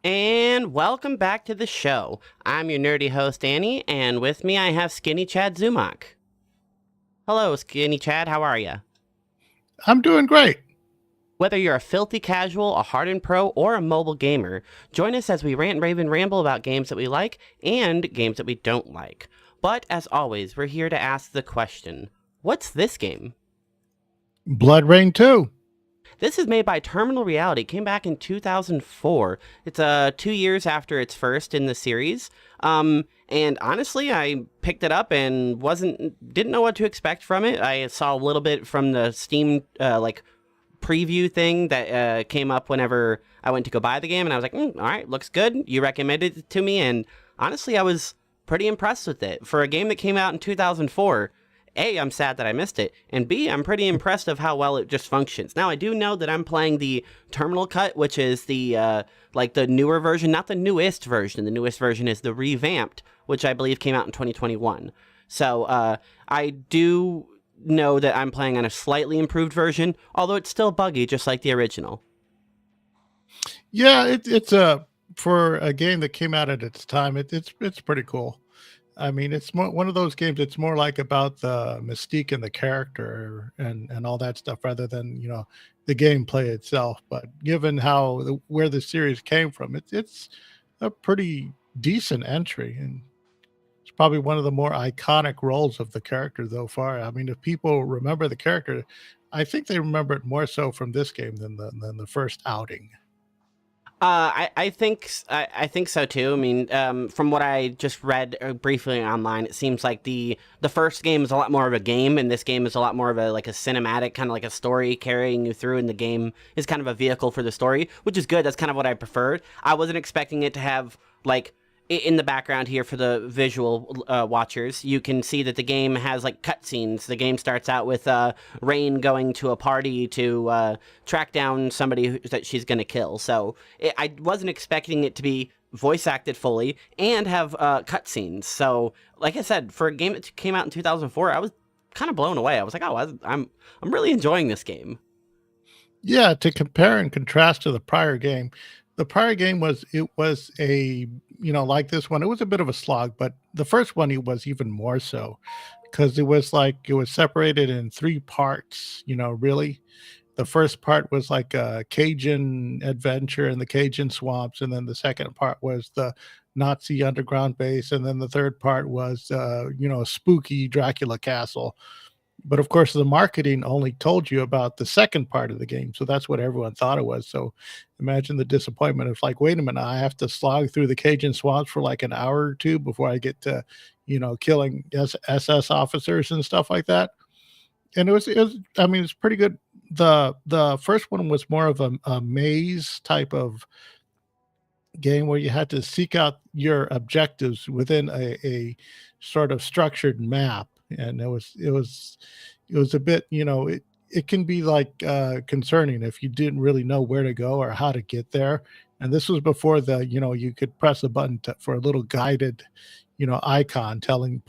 And welcome back to the show. I'm your nerdy host, Annie, and with me I have Skinny Chad Zumach. Hello, Skinny Chad, how are you? I'm doing great. Whether you're a filthy casual, a hardened pro, or a mobile gamer, join us as we rant, rave, and ramble about games that we like and games that we don't like. But as always, we're here to ask the question, what's this game? BloodRayne 2. This is made by Terminal Reality. It came back in 2004. It's 2 years after its first in the series. And honestly, I picked it up and didn't know what to expect from it. I saw a little bit from the Steam preview thing that came up whenever I went to go buy the game, and I was like, all right, looks good. You recommended it to me, and honestly, I was pretty impressed with it for a game that came out in 2004. A, I'm sad that I missed it, and B, I'm pretty impressed of how well it just functions. Now, I do know that I'm playing the terminal cut, which is the newer version, not the newest version. The newest version is the revamped, which I believe came out in 2021. So I do know that I'm playing on a slightly improved version, although it's still buggy, just like the original. Yeah, it's a for a game that came out at its time. It's pretty cool. I mean, it's more one of those games. It's more like about the mystique and the character and all that stuff, rather than the gameplay itself. But given where the series came from, it's a pretty decent entry, and it's probably one of the more iconic roles of the character so far. I mean, if people remember the character, I think they remember it more so from this game than the first outing. I think so too. I mean, from what I just read briefly online, it seems like the first game is a lot more of a game, and this game is a lot more of a like a cinematic kind of like a story carrying you through, and the game is kind of a vehicle for the story, which is good. That's kind of what I preferred. I wasn't expecting it to have like in the background here for the visual watchers, you can see that the game has like cutscenes. The game starts out with Rain going to a party to track down somebody that she's going to kill. So I wasn't expecting it to be voice acted fully and have cutscenes. So, like I said, for a game that came out in 2004, I was kind of blown away. I was like, oh, I'm really enjoying this game. Yeah, to compare and contrast to the prior game was a like this one, it was a bit of a slog, but the first one it was even more so because it was separated in three parts. Really, the first part was like a Cajun adventure in the Cajun swamps, and then the second part was the Nazi underground base, and then the third part was a spooky Dracula castle. But of course, the marketing only told you about the second part of the game, so that's what everyone thought it was. So imagine the disappointment of like, wait a minute, I have to slog through the Cajun swamps for like an hour or two before I get to, killing SS officers and stuff like that. And it was, I mean, it's pretty good. The first one was more of a maze type of game where you had to seek out your objectives within a sort of structured map, and it was a bit, it can be like concerning if you didn't really know where to go or how to get there. And this was before you could press a button for a little guided icon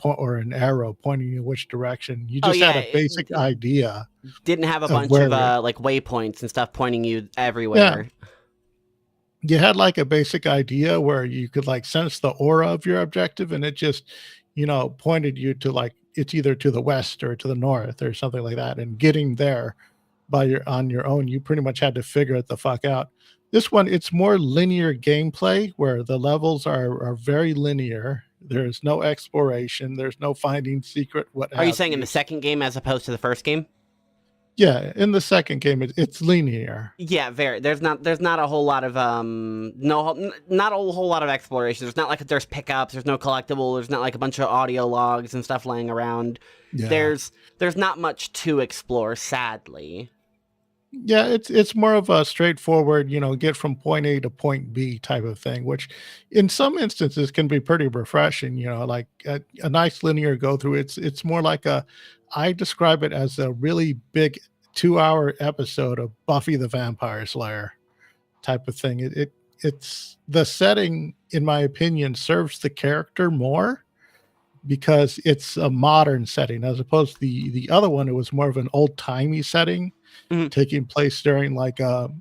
or an arrow pointing you which direction. You Oh just yeah, had a basic idea didn't have a of bunch of where. like waypoints and stuff pointing you Yeah, everywhere. you had like a basic idea where you could like sense the aura of your objective, and it just pointed you to like it's either to the west or to the north or something like that. And getting there on your own, you pretty much had to figure it the fuck out. This one, it's more linear gameplay where the levels are very linear. There's no exploration, there's no finding secret what Are you have saying in you. the second game as opposed to the first game? Yeah, in the second game it's linear. Yeah, very. There's not a whole lot of not a whole lot of exploration. There's not like there's pickups. There's no collectible. There's not like a bunch of audio logs and stuff laying around. Yeah. There's not much to explore, sadly. Yeah, it's more of a straightforward, get from point A to point B type of thing, which in some instances can be pretty refreshing, like a nice linear go through. It's more like I describe it as a really big 2-hour episode of Buffy the Vampire Slayer type of thing. It's the setting, in my opinion, serves the character more because it's a modern setting as opposed to the other one. It was more of an old timey setting Mhm. taking place during like the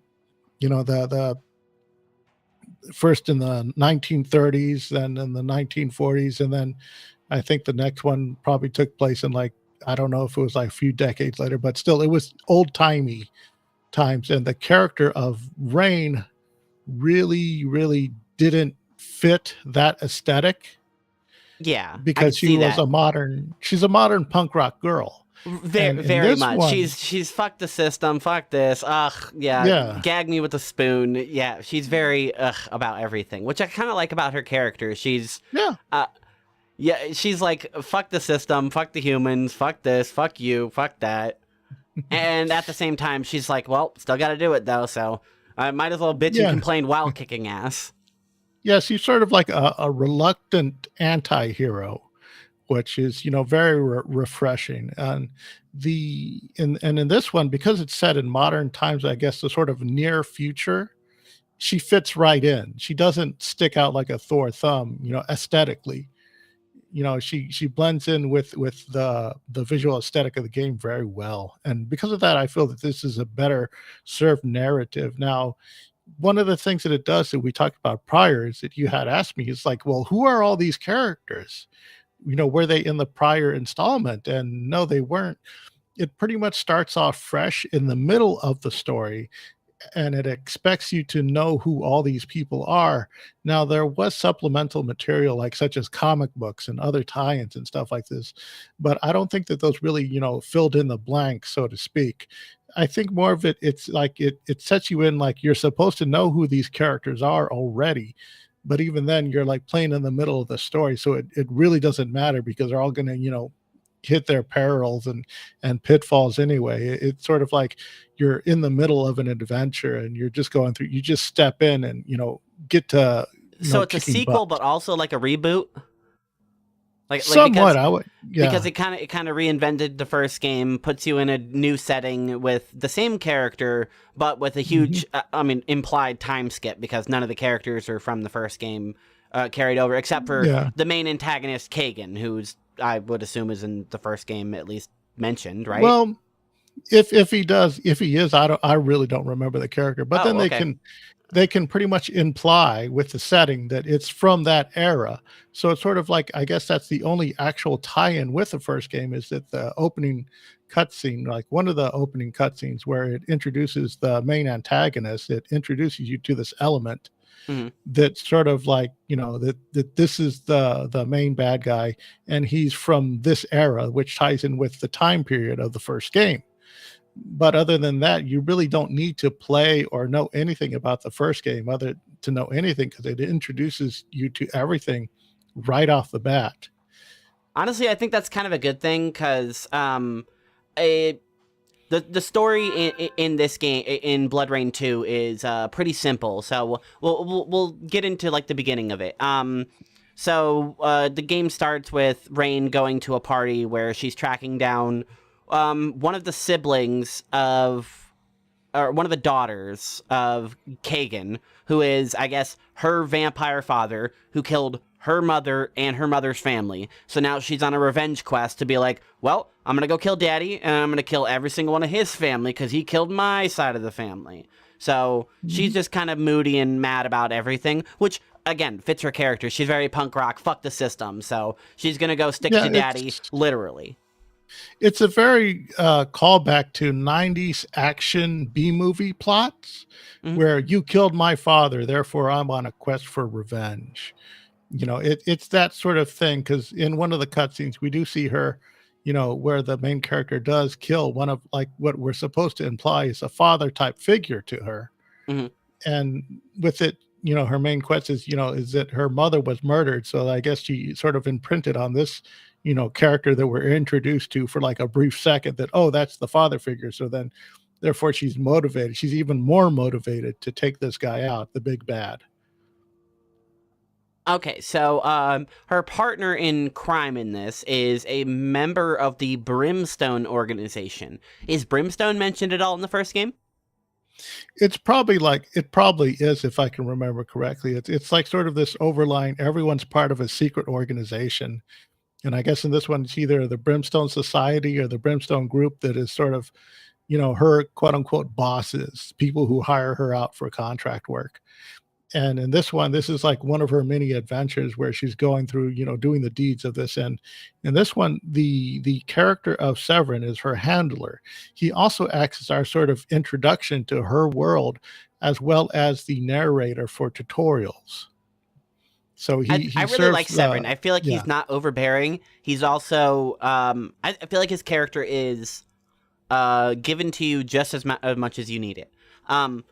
first in the 1930s, then in the 1940s, and then I think the next one probably took place in like, I don't know if it was like a few decades later, but still it was old timey times. And the character of Rain really, really didn't fit that aesthetic Yeah, I because could see that. she's a modern punk rock girl. Very, And in very this much. one, She's fuck the system, fuck this. Ugh, yeah, yeah, gag me with a spoon. Yeah, she's very about everything, which I kind of like about her character. yeah, Uh, yeah, she's like fuck the system, fuck the humans, fuck this, fuck you, fuck that. And at the same time, she's like, well, still got to do it though, so I might as well bitch and yeah. complain while kicking ass. Yes, he's sort of like a reluctant anti-hero, which is, very refreshing. And in this one, because it's set in modern times, I guess the sort of near future, she fits right in. She doesn't stick out like a Thor thumb, aesthetically. She blends in with the visual aesthetic of the game very well. And because of that, I feel that this is a better served narrative. Now, one of the things that it does that we talked about prior is that you had asked me, is like, well, who are all these characters? Were they in the prior installment? And no, they weren't. It pretty much starts off fresh in the middle of the story, and it expects you to know who all these people are. Now, there was supplemental material, like such as comic books and other tie-ins and stuff like this, but I don't think that those really, filled in the blank, so to speak. I think more of it's like it sets you in like you're supposed to know who these characters are already. But even then, you're like playing in the middle of the story, so it really doesn't matter because they're all going to, hit their perils and pitfalls anyway. It's sort of like you're in the middle of an adventure and you're just going through. You just step in and get to So it's a kicking sequel, butt. but also like a reboot. Like Somewhat, I would, because yeah. it kind of reinvented the first game, puts you in a new setting with the same character, but with a Mhm. huge, I mean, implied time skip because none of the characters are from the first game carried over, except for Yeah. the main antagonist, Kagan, who's I would assume is in the first game at least mentioned, right? Well, if he is, I really don't remember the character. But then Oh, okay. they can pretty much imply with the setting that it's from that era. So it's sort of like, I guess that's the only actual tie-in with the first game, is that the opening cutscene, like one of the opening cutscenes where it introduces the main antagonist, it introduces you to this element Hmm. that sort of like, that this is the main bad guy, and he's from this era, which ties in with the time period of the first game. But other than that, you really don't need to play or know anything about the first game other to know anything, because it introduces you to everything right off the bat. Honestly, I think that's kind of a good thing because a the story in this game in BloodRayne 2 is pretty simple. So we'll get into like the beginning of it. So the game starts with Rain going to a party where she's tracking down one of the siblings of or one of the daughters of Kagan, who is, I guess, her vampire father who killed her mother and her mother's family. So now she's on a revenge quest to be like, well, I'm going to go kill daddy and I'm going to kill every single one of his family because he killed my side of the family. So she's Mhm. just kind of moody and mad about everything, which again fits her character. She's very punk rock, fuck the system. So she's going to go stick Yeah, to daddy, literally. it's a very callback to 90s action B movie plots, Hmm. where you killed my father, therefore I'm on a quest for revenge. It's that sort of thing, because in one of the cutscenes we do see her, where the main character does kill one of, like, what we're supposed to imply is a father type figure to her. Hmm. And with it, her main quest is, is that her mother was murdered, so I guess she sort of imprinted on this, character that we're introduced to for like a brief second, that, oh, that's the father figure. So then therefore she's motivated, she's even more motivated to take this guy out, the big bad. Okay, so her partner in crime in this is a member of the Brimstone organization. Is Brimstone mentioned at all in the first game? It's probably like, it probably is, if I can remember correctly. It's like sort of this overlying, everyone's part of a secret organization. And I guess in this one, it's either the Brimstone Society or the Brimstone Group that is sort of, her quote unquote bosses, people who hire her out for contract work. And in this one, this is like one of her many adventures where she's going through, doing the deeds of this. And in this one, the character of Severin is her handler. He also acts as our sort of introduction to her world, as well as the narrator for tutorials. So I he really serves like Severin. the I feel like yeah. he's not overbearing. He's also I feel like his character is given to you just as much as you need it. Um,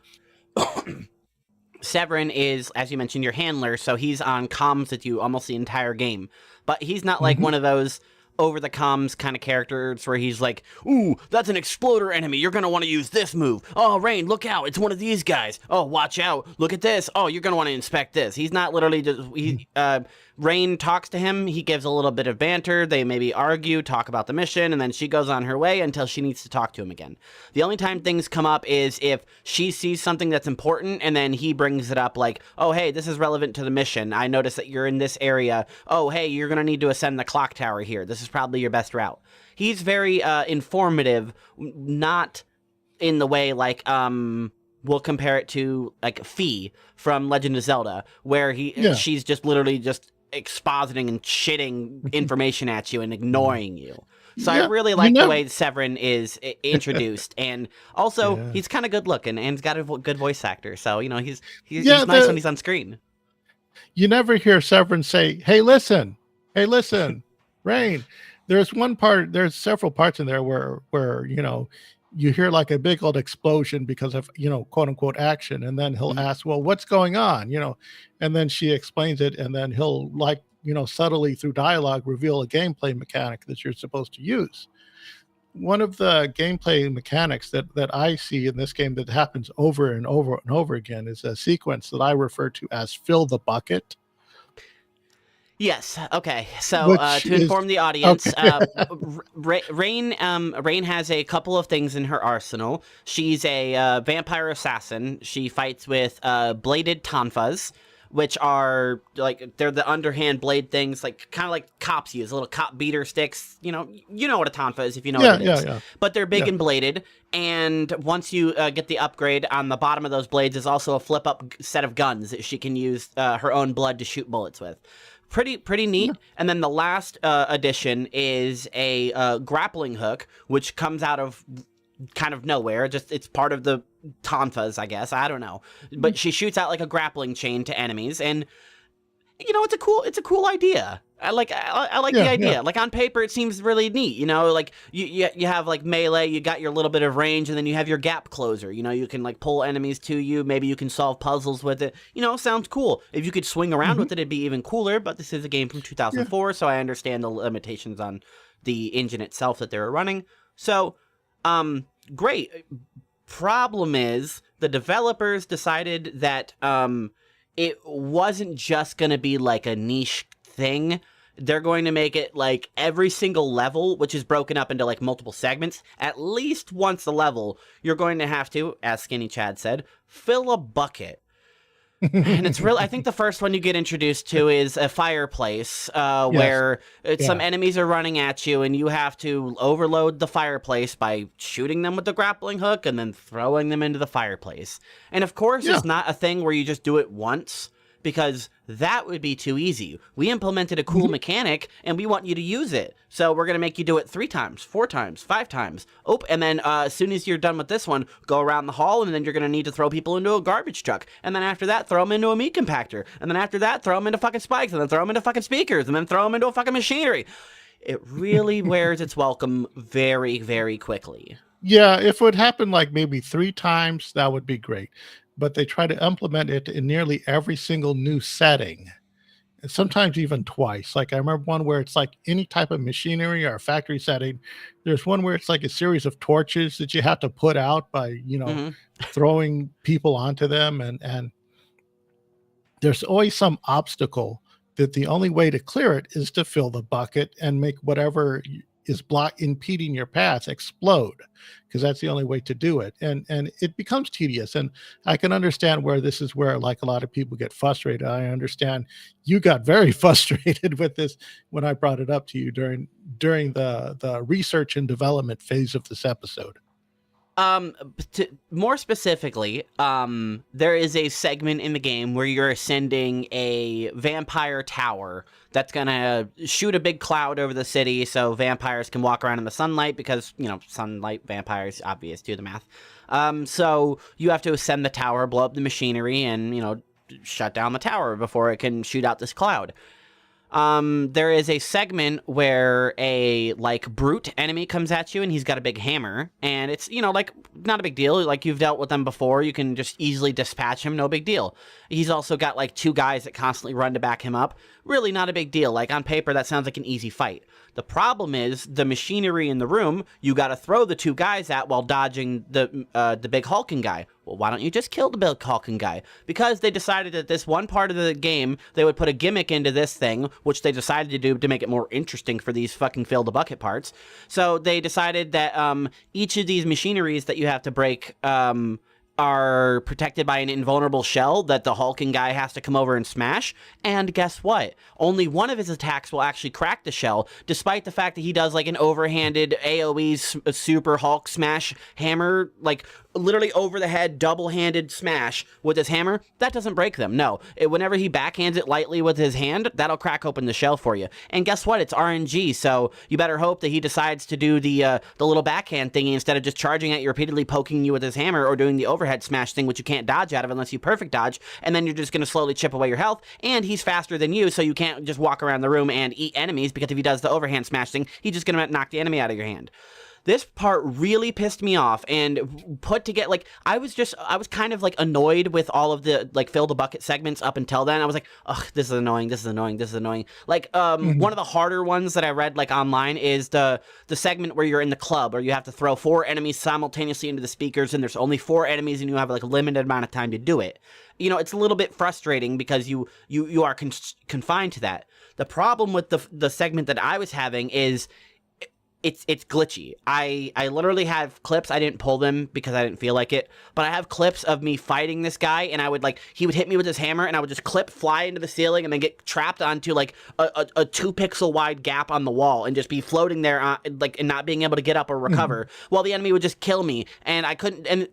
Severin is, as you mentioned, your handler, so he's on comms with you almost the entire game. But he's not like Mhm. one of those over the comms kind of characters where he's like, "Ooh, that's an exploder enemy. You're gonna want to use this move. Oh, Rain, look out! It's one of these guys. Oh, watch out! Look at this. Oh, you're gonna want to inspect this." He's not literally just Rain talks to him. He gives a little bit of banter. They maybe argue, talk about the mission, and then she goes on her way until she needs to talk to him again. The only time things come up is if she sees something that's important and then he brings it up like, "Oh, hey, this is relevant to the mission. I noticed that you're in this area. Oh, hey, you're going to need to ascend the clock tower here. This is probably your best route." He's very informative, not in the way like we'll compare it to like Fee from Legend of Zelda, where Yeah. she's just literally just expositing and shitting information at you and ignoring you. So I Yeah. really You like the never way Severin is introduced, and also Yeah. he's kind of good looking and he's got a good voice actor. So Yeah, he's nice when the he's on screen. you never hear Severin say, hey, listen, Rain." There's several parts in there where you hear like a big old explosion because of, quote unquote action. And then he'll Mhm. ask, well, what's going on? And then she explains it. And then he'll like, subtly through dialogue reveal a gameplay mechanic that you're supposed to use. One of the gameplay mechanics that I see in this game that happens over and over and over again is a sequence that I refer to as fill the bucket, Yes. Okay. So which to is inform the audience, okay. Rain has a couple of things in her arsenal. She's a vampire assassin. She fights with bladed tonfas, which are like they're the underhand blade things, like kind of like cops use little cop beater sticks. You know what a tonfa is if you know what Yeah, it yeah, is. yeah, But they're big yeah. and bladed, and once you get the upgrade, on the bottom of those blades is also a flip up set of guns that she can use her own blood to shoot bullets with. Pretty Yeah. neat. And then the last addition is a grappling hook, which comes out of kind of nowhere. Just it's part of the tonfas, I guess. I don't know, but she shoots out like a grappling chain to enemies, and it's a cool idea. I like the Yeah, yeah. idea. Like on paper, it seems really neat. Like you have like melee, you got your little bit of range, and then you have your gap closer. You can like pull enemies to you. Maybe you can solve puzzles with it. Sounds cool. If you could swing around Mhm. with it, it'd be even cooler. But this is a game from Yeah. 2004, so I understand the limitations on the engine itself that they were running. So, great. Problem is the developers decided that it wasn't just going to be like a niche thing. They're going to make it like every single level, which is broken up into like multiple segments, at least once a level, you're going to have to, as Skinny Chad said, fill a bucket. And it's really, I think the first one you get introduced to is a fireplace, Yes. where some Yeah. enemies are running at you, and you have to overload the fireplace by shooting them with the grappling hook and then throwing them into the fireplace. And of course, Yeah. it's not a thing where you just do it once, because that would be too easy. We implemented a cool Mhm. mechanic, and we want you to use it. So we're going to make you do it 3 times, 4 times, 5 times. Oh, and then as soon as you're done with this one, go around the hall, and then you're going to need to throw people into a garbage truck. And then after that, throw them into a meat compactor. And then after that, throw them into fucking spikes, and then throw them into fucking speakers, and then throw them into a fucking machinery. It really wears its welcome very, very quickly. Yeah, if it would happen like maybe 3 times, that would be great. But they try to implement it in nearly every single new setting, and sometimes even twice. Like I remember one where it's like any type of machinery or factory setting. There's one where it's like a series of torches that you have to put out by, Hmm. throwing people onto them, and there's always some obstacle that the only way to clear it is to fill the bucket and make whatever is impeding your path explode, because that's the only way to do it. And it becomes tedious, and I can understand where this is where like a lot of people get frustrated. I understand you got very frustrated with this when I brought it up to you during the research and development phase of this episode. More specifically, there is a segment in the game where you're ascending a vampire tower that's gonna shoot a big cloud over the city so vampires can walk around in the sunlight because, sunlight, vampires, obvious, do the math. So you have to ascend the tower, blow up the machinery, and, shut down the tower before it can shoot out this cloud. There is a segment where a brute enemy comes at you and he's got a big hammer, and it's, not a big deal. Like, you've dealt with them before. You can just easily dispatch him. No big deal. He's also got two guys that constantly run to back him up. Really not a big deal. Like, on paper, that sounds like an easy fight. The problem is the machinery in the room you got to throw the two guys at while dodging the big hulking guy. Well, why don't you just kill the big hulking guy? Because they decided that this one part of the game, they would put a gimmick into this thing, which they decided to do to make it more interesting for these fucking fill the bucket parts. So they decided that each of these machineries that you have to break are protected by an invulnerable shell that the hulking guy has to come over and smash. And guess what? Only one of his attacks will actually crack the shell, despite the fact that he does an overhanded AoE super Hulk smash hammer, literally over the head, double-handed smash with his hammer. That doesn't break them. No. Whenever he backhands it lightly with his hand, that'll crack open the shell for you. And guess what? It's RNG, so you better hope that he decides to do the little backhand thingy instead of just charging at you, repeatedly poking you with his hammer, or doing the overhead smash thing, which you can't dodge out of unless you perfect dodge, and then you're just going to slowly chip away your health. And he's faster than you, so you can't just walk around the room and eat enemies, because if he does the overhand smash thing, he's just going to knock the enemy out of your hand. This part really pissed me off, and put together, I was kind of annoyed with all of the fill the bucket segments up until then. I was like, ugh, this is annoying, this is annoying, this is annoying. One of the harder ones that I read online is the segment where you're in the club, or you have to throw 4 enemies simultaneously into the speakers, and there's only 4 enemies, and you have a limited amount of time to do it. It's a little bit frustrating because you are confined to that. The problem with the segment that I was having is it's glitchy. I literally have clips. I didn't pull them because I didn't feel like it, but I have clips of me fighting this guy, and I would he would hit me with his hammer, and I would just fly into the ceiling, and then get trapped onto a 2-pixel wide gap on the wall, and just be floating there, and not being able to get up or recover, while the enemy would just kill me, and I couldn't. And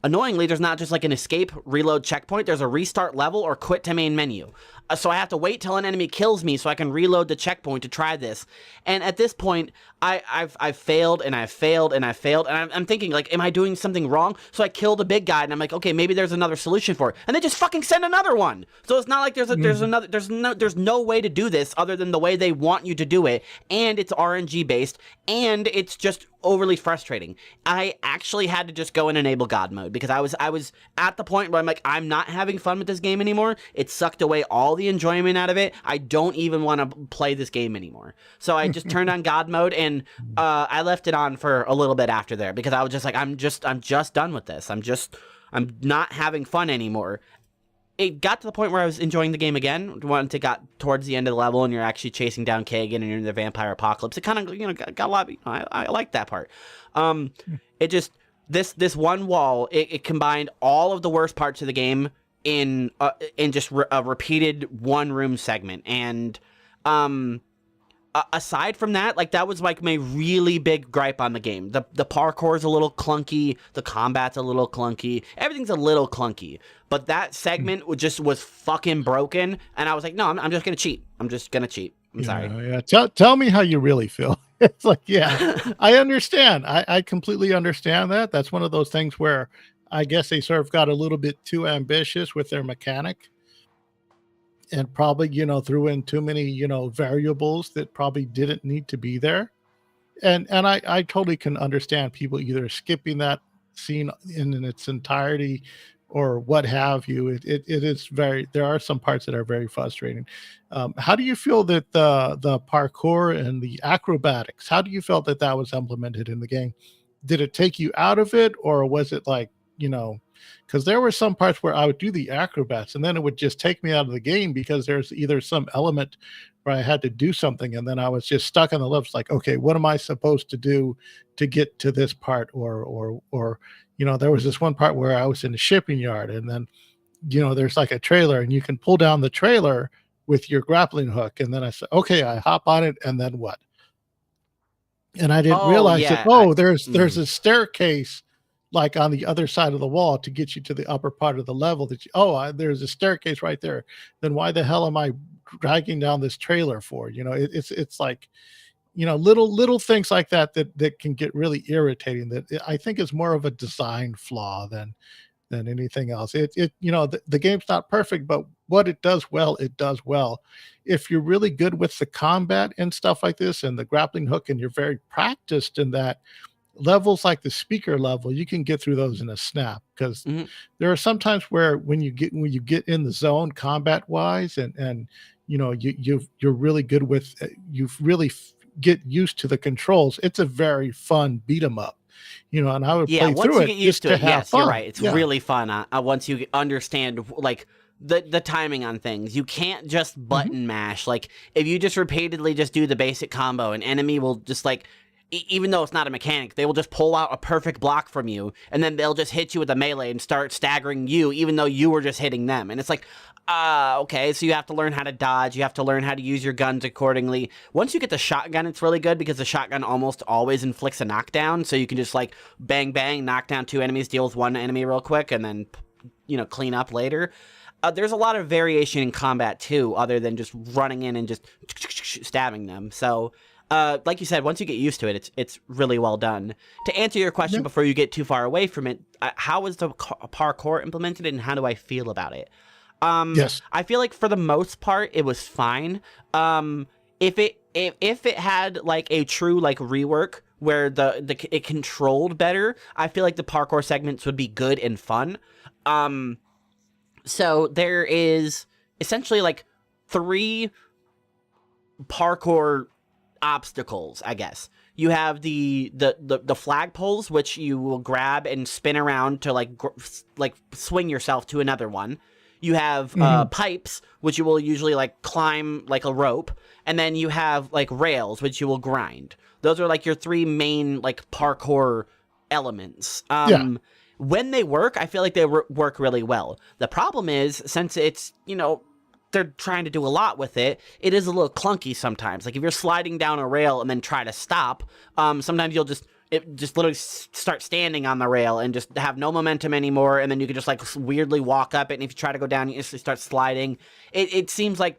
annoyingly, there's not just an escape reload checkpoint. There's a restart level or quit to main menu. So I have to wait till an enemy kills me so I can reload the checkpoint to try this. And at this point, I've failed, and I've failed, and I've failed, and I'm thinking, am I doing something wrong? So I kill the big guy, and I'm like, okay, maybe there's another solution for it. And they just fucking send another one. So it's not like there's no way to do this other than the way they want you to do it, and it's RNG based, and it's just overly frustrating. I actually had to just go and enable God mode, because I was at the point where I'm like, I'm not having fun with this game anymore. It sucked away all the enjoyment out of it. I don't even want to play this game anymore. So I just turned on God mode, and I left it on for a little bit after there, because I was just like, I'm just done with this. I'm not having fun anymore. It got to the point where I was enjoying the game again. Once it got towards the end of the level, and you're actually chasing down Kagan, and you're in the vampire apocalypse, it kind of got a lot. I like that part. It just this one wall. It combined all of the worst parts of the game in just a repeated one room segment. And aside from that, that was my really big gripe on the game. The parkour is a little clunky, the combat's a little clunky, everything's a little clunky. But that segment was fucking broken, and I was like, no, I'm just gonna cheat. I'm just gonna cheat. I'm sorry. Yeah. Tell me how you really feel. It's I understand. I completely understand that. That's one of those things where I guess they sort of got a little bit too ambitious with their mechanic, and probably, threw in too many, variables that probably didn't need to be there. And I totally can understand people either skipping that scene in its entirety or what have you. It is there are some parts that are very frustrating. How do you feel that the parkour and the acrobatics, how do you feel that was implemented in the game? Did it take you out of it, or was it because there were some parts where I would do the acrobats and then it would just take me out of the game, because there's either some element where I had to do something and then I was just stuck on the levels, okay, what am I supposed to do to get to this part? Or there was this one part where I was in a shipping yard, and then, there's a trailer, and you can pull down the trailer with your grappling hook. And then I said, okay, I hop on it, and then what? And I didn't realize that, there's a staircase like on the other side of the wall to get you to the upper part of the level that there's a staircase right there. Then why the hell am I dragging down this trailer for? It's like, little things like that can get really irritating. That I think is more of a design flaw than anything else. The game's not perfect, but what it does well, it does well. If you're really good with the combat and stuff like this and the grappling hook, and you're very practiced in that, levels like the speaker level, you can get through those in a snap, because Hmm. there are sometimes where when you get in the zone combat wise, and you're really good with you've really get used to the controls. It's a very fun beat 'em up, and I would Yeah, play once through you it get used just to to it, have yes, you're fun. right. It's Yeah. really fun once you understand like the timing on things. You can't just Mhm. button mash. Like if you just repeatedly just do the basic combo, an enemy will just like even though it's not a mechanic, they will just pull out a perfect block from you, and then they'll just hit you with a melee and start staggering you, even though you were just hitting them. And it's like, okay, so you have to learn how to dodge. You have to learn how to use your guns accordingly. Once you get the shotgun, it's really good because the shotgun almost always inflicts a knockdown, so you can just like bang bang, knock down two enemies, deal with one enemy real quick, and then clean up later. There's a lot of variation in combat too, other than just running in and just stabbing them. So, like you said, once you get used to it, it's really well done. To answer your question Yeah. before you get too far away from it, how is the parkour implemented, and how do I feel about it? Yes. I feel like for the most part, it was fine. If it had like a true like rework where it controlled better, I feel like the parkour segments would be good and fun. Um, so there is essentially like three parkour obstacles, I guess. You have the flagpoles, which you will grab and spin around to like swing yourself to another one. You have Mhm. pipes, which you will usually like climb like a rope, and then you have like rails, which you will grind. Those are like your three main like parkour elements. Yeah. When they work, I feel like they work really well. The problem is, since it's they're trying to do a lot with it, it is a little clunky sometimes. Like if you're sliding down a rail and then try to stop, sometimes you'll just literally start standing on the rail and just have no momentum anymore, and then you can just like weirdly walk up it, and if you try to go down, you instantly start sliding. It seems like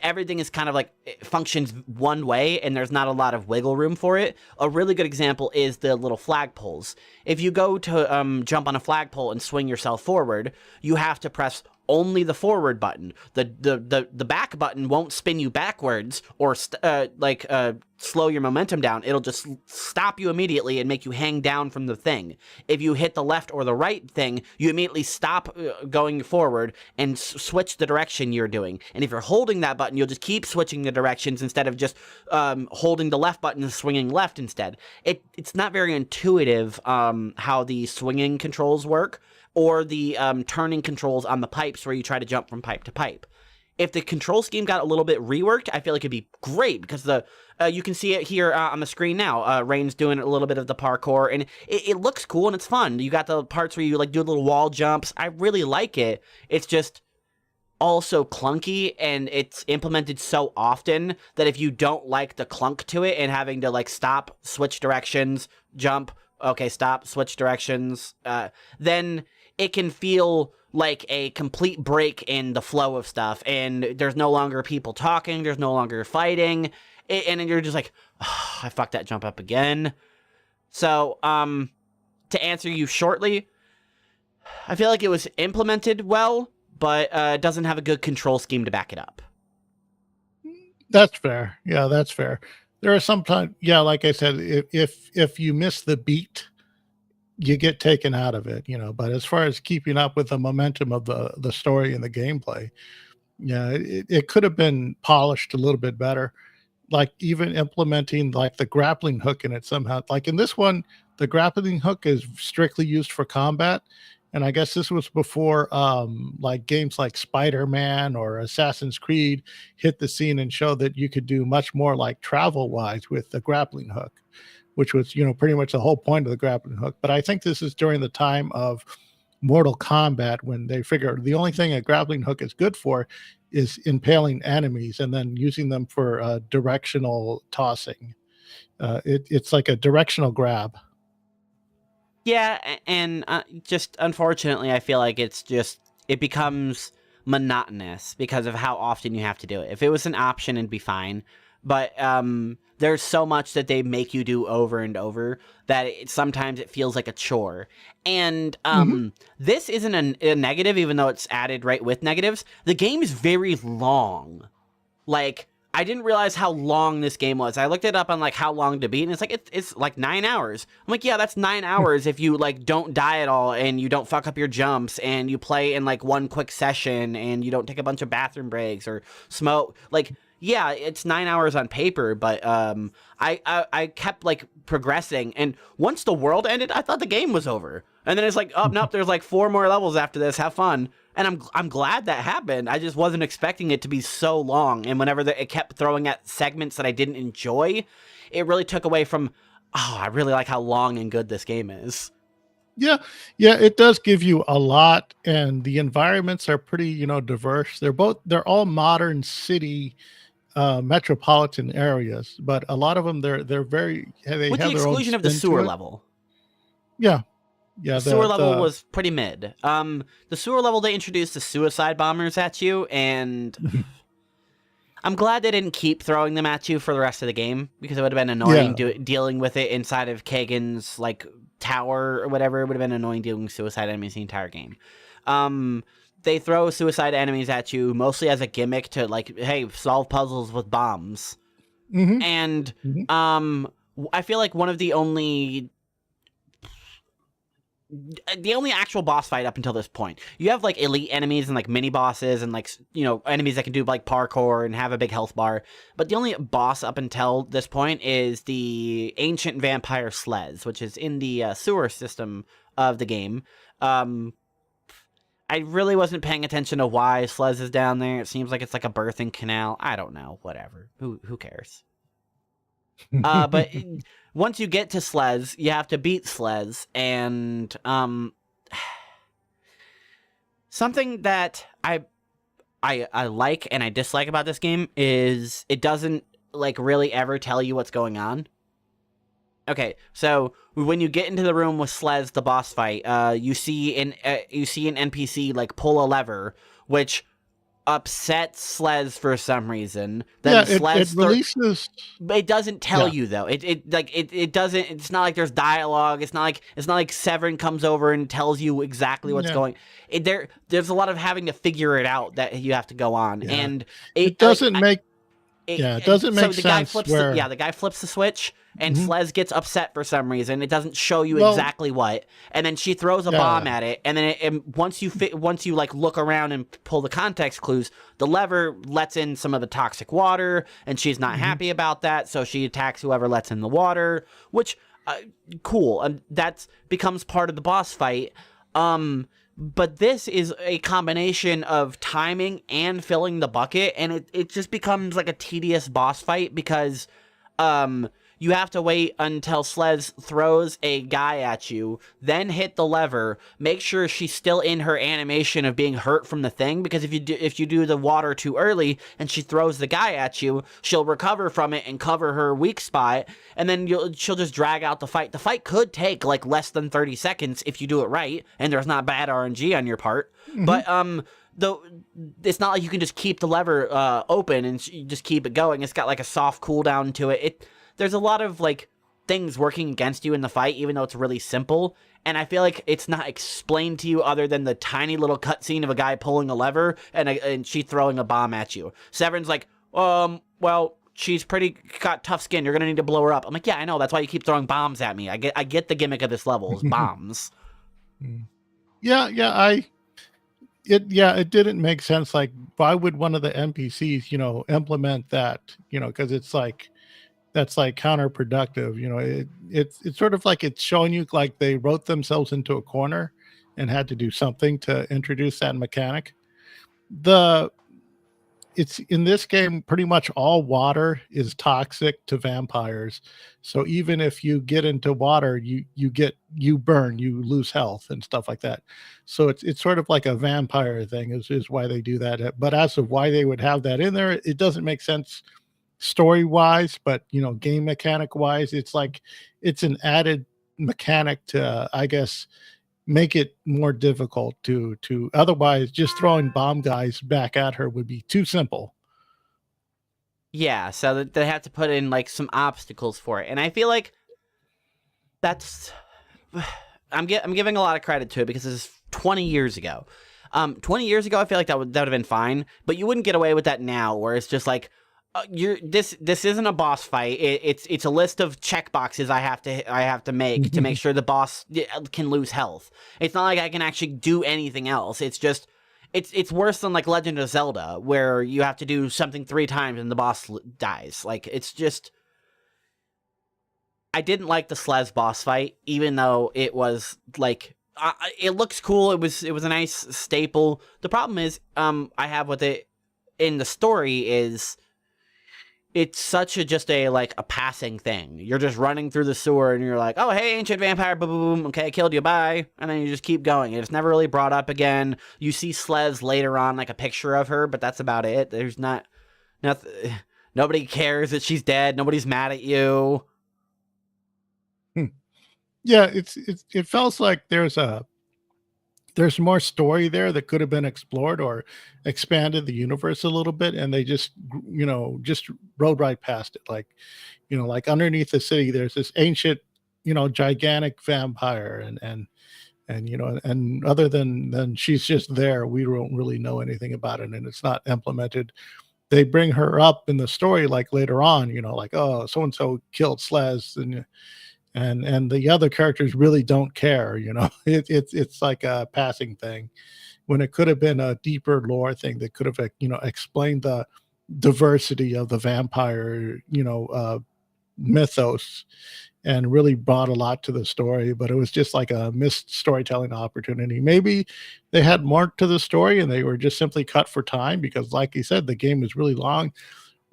everything is kind of like it functions one way, and there's not a lot of wiggle room for it. A really good example is the little flagpoles. If you go to jump on a flagpole and swing yourself forward, you have to press only the forward button. The back button won't spin you backwards or slow your momentum down. It'll just stop you immediately and make you hang down from the thing. If you hit the left or the right thing, you immediately stop going forward and switch the direction you're doing. And if you're holding that button, you'll just keep switching the directions instead of just holding the left button and swinging left instead. It's not very intuitive how the swinging controls work, or the turning controls on the pipes where you try to jump from pipe to pipe. If the control scheme got a little bit reworked, I feel like it'd be great, because you can see it here on the screen now. Rayne's doing a little bit of the parkour, and it looks cool and it's fun. You got the parts where you like do little wall jumps. I really like it. It's just also clunky, and it's implemented so often that if you don't like the clunk to it and having to like stop, switch directions, jump, okay, stop, switch directions, then it can feel like a complete break in the flow of stuff, and there's no longer people talking, there's no longer fighting, and then you're just like, oh, I fucked that jump up again. So, to answer you shortly, I feel like it was implemented well, but it doesn't have a good control scheme to back it up. That's fair. Yeah, that's fair. There are sometimes, yeah, like I said, if you miss the beat, you get taken out of it, But as far as keeping up with the momentum of the story and the gameplay, yeah, it could have been polished a little bit better. Like even implementing like the grappling hook in it somehow. Like in this one, the grappling hook is strictly used for combat. And I guess this was before like games like Spider-Man or Assassin's Creed hit the scene and showed that you could do much more like travel wise with the grappling hook, which was, pretty much the whole point of the grappling hook. But I think this is during the time of Mortal Kombat, when they figure the only thing a grappling hook is good for is impaling enemies and then using them for directional tossing. It's like a directional grab. Yeah, and just unfortunately, I feel like it becomes monotonous because of how often you have to do it. If it was an option, it'd be fine, but there's so much that they make you do over and over that sometimes it feels like a chore. And Hmm. this isn't a negative, even though it's added right with negatives. The game is very long. Like, I didn't realize how long this game was. I looked it up on like how long to beat, and it's like it's like 9 hours. I'm like, yeah, that's 9 hours if you like don't die at all and you don't fuck up your jumps and you play in like one quick session and you don't take a bunch of bathroom breaks or smoke. Like, yeah, it's 9 hours on paper, but I kept like progressing, and once the world ended, I thought the game was over. And then it's like, oh nope, there's like 4 more levels after this. Have fun. And I'm glad that happened. I just wasn't expecting it to be so long. And whenever it kept throwing at segments that I didn't enjoy, it really took away from, oh, I really like how long and good this game is. Yeah, yeah, it does give you a lot, and the environments are pretty, diverse. They're all modern city, metropolitan areas, but a lot of them they're very they With the have their own exclusion of the spin to sewer it. level. Yeah, yeah, The sewer level the was pretty mid. The sewer level, they introduced the suicide bombers at you, and I'm glad they didn't keep throwing them at you for the rest of the game, because it would have been annoying yeah. dealing with it inside of Kagan's like tower or whatever. It would have been annoying dealing with suicide enemies the entire game. Um, they throw suicide enemies at you mostly as a gimmick to like, hey, solve puzzles with bombs. Hmm. And Hmm. I feel like one of the only actual boss fight up until this point. You have like elite enemies and like mini bosses and like enemies that can do like parkour and have a big health bar. But the only boss up until this point is the ancient vampire Slez, which is in the sewer system of the game. Um, I really wasn't paying attention to why Slez is down there. It seems like it's like a birthing canal. I don't know. Whatever. Who cares? But once you get to Slez, you have to beat Slez, and something that I like and I dislike about this game is it doesn't like really ever tell you what's going on. Okay, so when you get into the room with Slez, the boss fight, you see an NPC like pull a lever, which upsets Slez for some reason. Then Yeah, it Slez releases. it doesn't tell Yeah, you though. It doesn't. It's not like there's dialogue. It's not like Severin comes over and tells you exactly what's yeah, going. There's a lot of having to figure it out that you have to go on, yeah. and It it like doesn't make Yeah, it doesn't so make the guy sense flips where. the guy flips the switch, and Mhm. Slez gets upset for some reason. It doesn't show you Well, exactly what, and then she throws a yeah. bomb at it, and then once you like look around and pull the context clues, the lever lets in some of the toxic water, and she's not Mhm. happy about that, so she attacks whoever lets in the water, which cool, and that becomes part of the boss fight. But this is a combination of timing and filling the bucket, and it just becomes like a tedious boss fight because you have to wait until Slez throws a guy at you, then hit the lever, make sure she's still in her animation of being hurt from the thing, because if you do the water too early and she throws the guy at you, she'll recover from it and cover her weak spot, and then she'll just drag out the fight. The fight could take like less than 30 seconds if you do it right and there's not bad RNG on your part. Mhm. But though it's not like you can just keep the lever open and you just keep it going. It's got like a soft cooldown to it. There's a lot of like things working against you in the fight, even though it's really simple. And I feel like it's not explained to you other than the tiny little cutscene of a guy pulling a lever and she throwing a bomb at you. Severin's like, well, she's got tough skin. You're gonna need to blow her up. I'm like, yeah, I know. That's why you keep throwing bombs at me. I get the gimmick of this level is bombs. Mm. Yeah, yeah, it didn't make sense. Like, why would one of the NPCs, implement that? Because it's like that's like counterproductive. It's sort of like it's showing you like they wrote themselves into a corner and had to do something to introduce that mechanic. The It's in this game, pretty much all water is toxic to vampires. So even if you get into water, you burn, you lose health and stuff like that. So it's sort of like a vampire thing is why they do that. But as of why they would have that in there, it doesn't make sense story wise, but game mechanic wise, it's like it's an added mechanic to, I guess, make it more difficult to otherwise just throwing bomb guys back at her would be too simple. Yeah, so they have to put in like some obstacles for it, and I feel like that's I'm giving a lot of credit to it because this is 20 years ago. 20 years ago, I feel like that would have been fine, but you wouldn't get away with that now, where it's just like this isn't a boss fight. It's a list of check boxes I have to make sure the boss can lose health. It's not like I can actually do anything else. It's just it's worse than like Legend of Zelda, where you have to do something 3 times and the boss dies. Like, it's just, I didn't like the Slez boss fight, even though it was like it looks cool. It was a nice staple. The problem is, I have with it in the story is it's such a just a like a passing thing. You're just running through the sewer and you're like, oh hey, ancient vampire, boom, boom, boom, okay, I killed you, bye, and then you just keep going. It's never really brought up again. You see Slez later on, like a picture of her, but that's about it. There's not nothing. Nobody cares that she's dead. Nobody's mad at you. Yeah, it feels like there's more story there that could have been explored or expanded the universe a little bit, and they just just rode right past it. Like, like underneath the city there's this ancient, gigantic vampire, and other than she's just there, we don't really know anything about it, and it's not implemented. They bring her up in the story like later on, like, oh, so and so killed Slez, and the other characters really don't care. It's like a passing thing when it could have been a deeper lore thing that could have explained the diversity of the vampire mythos, and really brought a lot to the story. But it was just like a missed storytelling opportunity. Maybe they had more to the story and they were just simply cut for time, because like you said, the game is really long.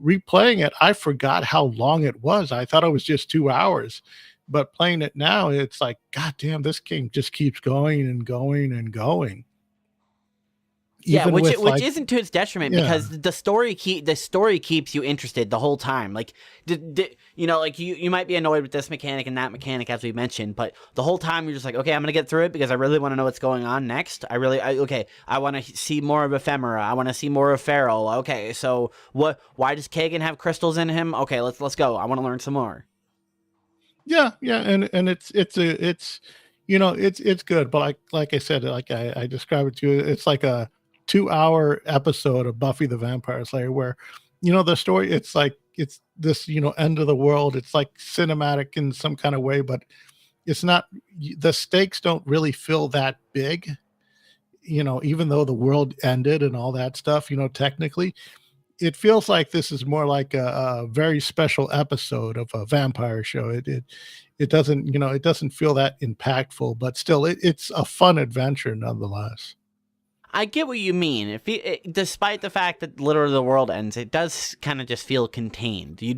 Replaying it, I forgot how long it was. I thought it was just 2 hours, but playing it now, it's like, God damn, this game just keeps going and going and going. Yeah, Even with which like, isn't to its detriment, yeah, because the story keeps you interested the whole time. Like, like you might be annoyed with this mechanic and that mechanic, as we mentioned, but the whole time you're just like, okay, I'm gonna get through it because I really want to know what's going on next. I want to see more of Ephemera. I want to see more of Feral. Okay, so what? Why does Kagan have crystals in him? Okay, let's go. I want to learn some more. yeah, and it's good, but like I said, like I described it to you, it's like a 2 hour episode of Buffy the Vampire Slayer, where the story, it's like it's this end of the world. It's like cinematic in some kind of way, but it's not. The stakes don't really feel that big, even though the world ended and all that stuff. Technically, it feels like this is more like a very special episode of a vampire show. It doesn't, it doesn't feel that impactful, but still, it's a fun adventure nonetheless. I get what you mean. Despite the fact that literally the world ends, it does kind of just feel contained. Hmm. You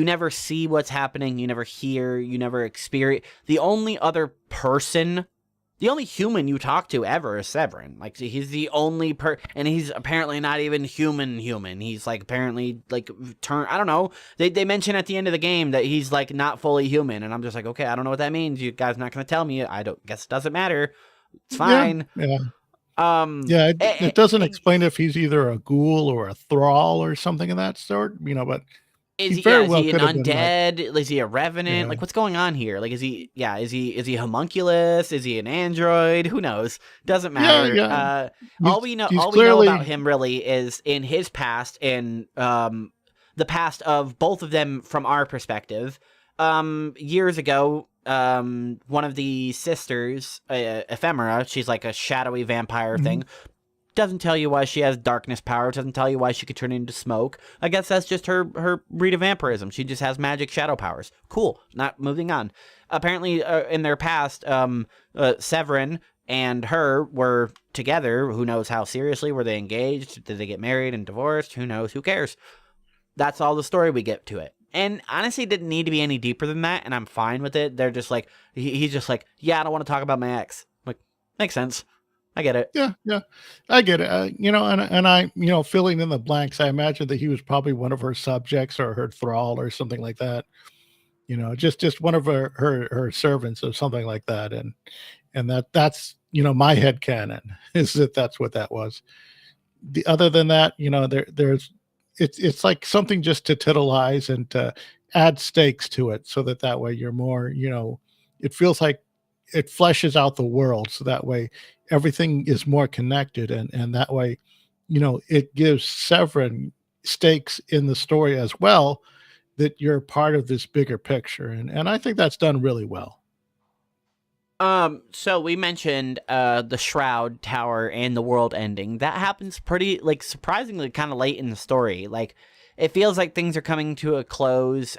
never see what's happening. You never hear. You never experience. The only other person, the only human you talk to ever is Severin. Like, he's the only and he's apparently not even human. He's like apparently like I don't know. They mention at the end of the game that he's like not fully human, and I'm just like, okay, I don't know what that means. You guys not gonna tell me. I don't guess it doesn't matter. It's Yeah, fine. yeah, Um, yeah. eh, It doesn't eh, explain if he's either a ghoul or a thrall or something of that sort, but he very is well he an could have been like, undead? Is he a revenant? yeah, Like, what's going on here? Like, is he homunculus? Is he an android? Who knows? Doesn't yeah, matter. yeah. He's All we know about clearly. him really is in his past, in the past of both of them from our perspective. Years ago, one of the sisters, Ephemera, she's like a shadowy vampire Mhm. thing, doesn't tell you why she has darkness powers, doesn't tell you why she could turn into smoke. I guess that's just her breed of vampirism. She just has magic shadow powers. Cool. Not moving on. Apparently, in their past, Severin and her were together. Who knows how seriously? Were they engaged? Did they get married and divorced? Who knows? Who cares? That's all the story we get to it. And honestly, it didn't need to be any deeper than that, and I'm fine with it. They're just like, he's just like, yeah, I don't want to talk about my ex. I'm like, makes sense. I get it. Yeah, yeah, I get it. And I, filling in the blanks, I imagine that he was probably one of her subjects or her thrall or something like that. just one of her servants or something like that, and that's my head canon is that that's what that was. Other than that, there's it's like something just to titilize and to add stakes to it, so that way you're more, it feels like it fleshes out the world, so that way everything is more connected, and that way, it gives Severin stakes in the story as well, that you're part of this bigger picture, and I think that's done really well. So we mentioned the Shroud Tower and the world ending. That happens pretty, like, surprisingly kind of late in the story. Like, it feels like things are coming to a close.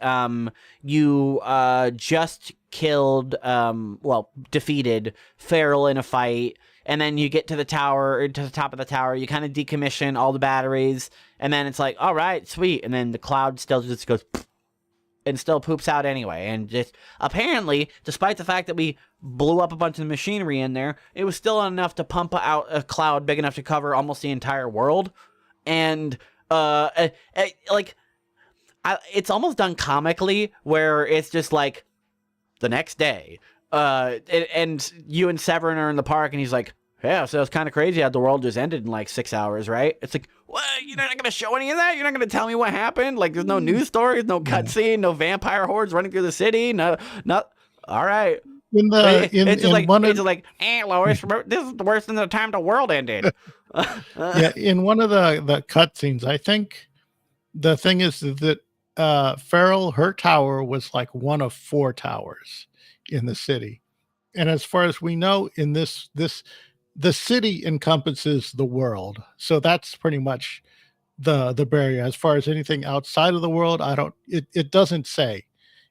You just killed, defeated Feral in a fight, and then you get to the tower, or to the top of the tower, you kind of decommission all the batteries, and then it's like, all right, sweet, and then the cloud still just goes and still poops out anyway. And just apparently, despite the fact that we blew up a bunch of machinery in there, it was still enough to pump out a cloud big enough to cover almost the entire world. And it's almost done comically, where it's just like the next day, and you and Severin are in the park, and he's like, yeah, so it's kind of crazy how the world just ended in like 6 hours, right? It's like, what? You're not going to show any of that? You're not going to tell me what happened? Like, there's no news stories, no cutscene, no vampire hordes running through the city, not. All right. It's just like, Lois, this is worse than the time the world ended. Yeah, in one of the cutscenes, I think the thing is that Feral, her tower was like one of 4 towers in the city, and as far as we know, in this the city encompasses the world, so that's pretty much the barrier. As far as anything outside of the world, it doesn't say.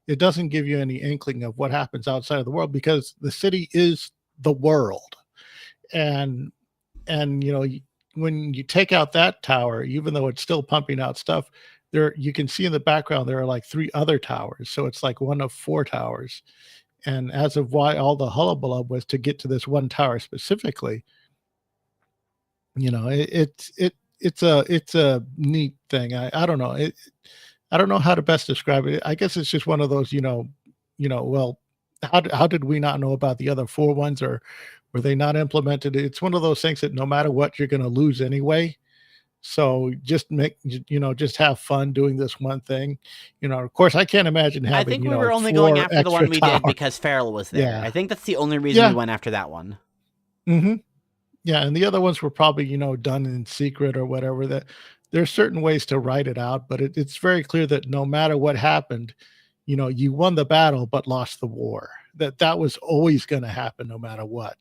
It doesn't give you any inkling of what happens outside of the world, because the city is the world. And when you take out that tower, even though it's still pumping out stuff, there you can see in the background there are like 3 other towers, so it's like one of 4 towers. And as of why all the hullabaloo was to get to this one tower specifically, it's a neat thing. I don't know. I don't know how to best describe it. I guess it's just one of those, well, how did we not know about the other 4 ones, or were they not implemented? It's one of those things that no matter what, you're going to lose anyway. So just just have fun doing this one thing. Of course, I can't imagine having. I think we were only going 4 after the one we extra did because Feral was there. Yeah. I think that's the only reason we went after that one. Mm-hmm. Yeah, and the other ones were probably, done in secret or whatever. That there's certain ways to write it out, but it's very clear that no matter what happened, you won the battle but lost the war. That was always going to happen no matter what.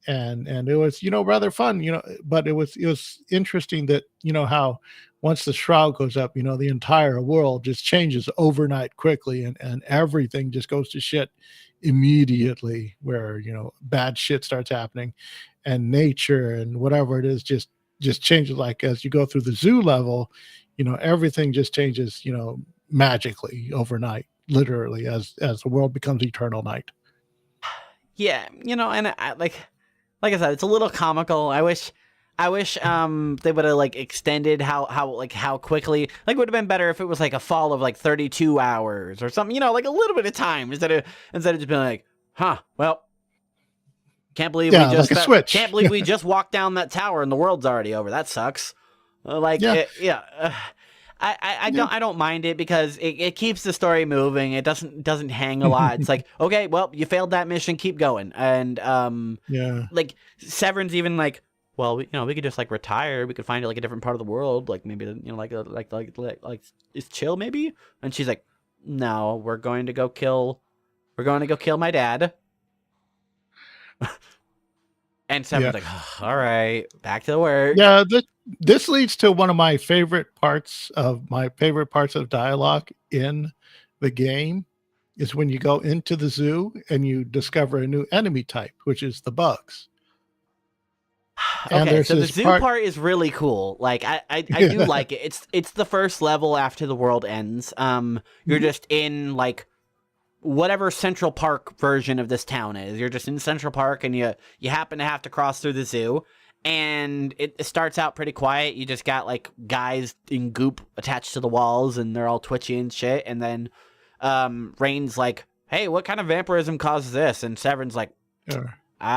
And it was, rather fun, but it was interesting that, how once the shroud goes up, the entire world just changes overnight quickly, and everything just goes to shit immediately, where, bad shit starts happening, and nature and whatever it is just changes. Like as you go through the zoo level, everything just changes, magically overnight, literally, as the world becomes eternal night. Yeah, and I like I said, it's a little comical. I wish they would have like extended how quickly. Like, it would have been better if it was like a fall of like 32 hours or something, like a little bit of time, instead of just being like, well, can't believe can't believe we just walked down that tower and the world's already over. That sucks. I don't mind it, because it keeps the story moving. It doesn't hang a lot. It's like, okay, well, you failed that mission, keep going. And like Severin's even like, well, we could just like retire. We could find like a different part of the world, like maybe like it's chill maybe. And she's like, no, we're going to go kill my dad. And Severin's like, oh, all right, back to the work. Yeah, this leads to one of my favorite parts of dialogue in the game, is when you go into the zoo and you discover a new enemy type, which is the bugs. Okay, so the zoo part is really cool. Like I do like it. It's the first level after the world ends. You're just in like whatever Central Park version of this town is. You're just in Central Park, and you happen to have to cross through the zoo. And it starts out pretty quiet. You just got like guys in goop attached to the walls, and they're all twitchy and shit. And then Rayne's like, hey, what kind of vampirism causes this? And Severin's like, Sure.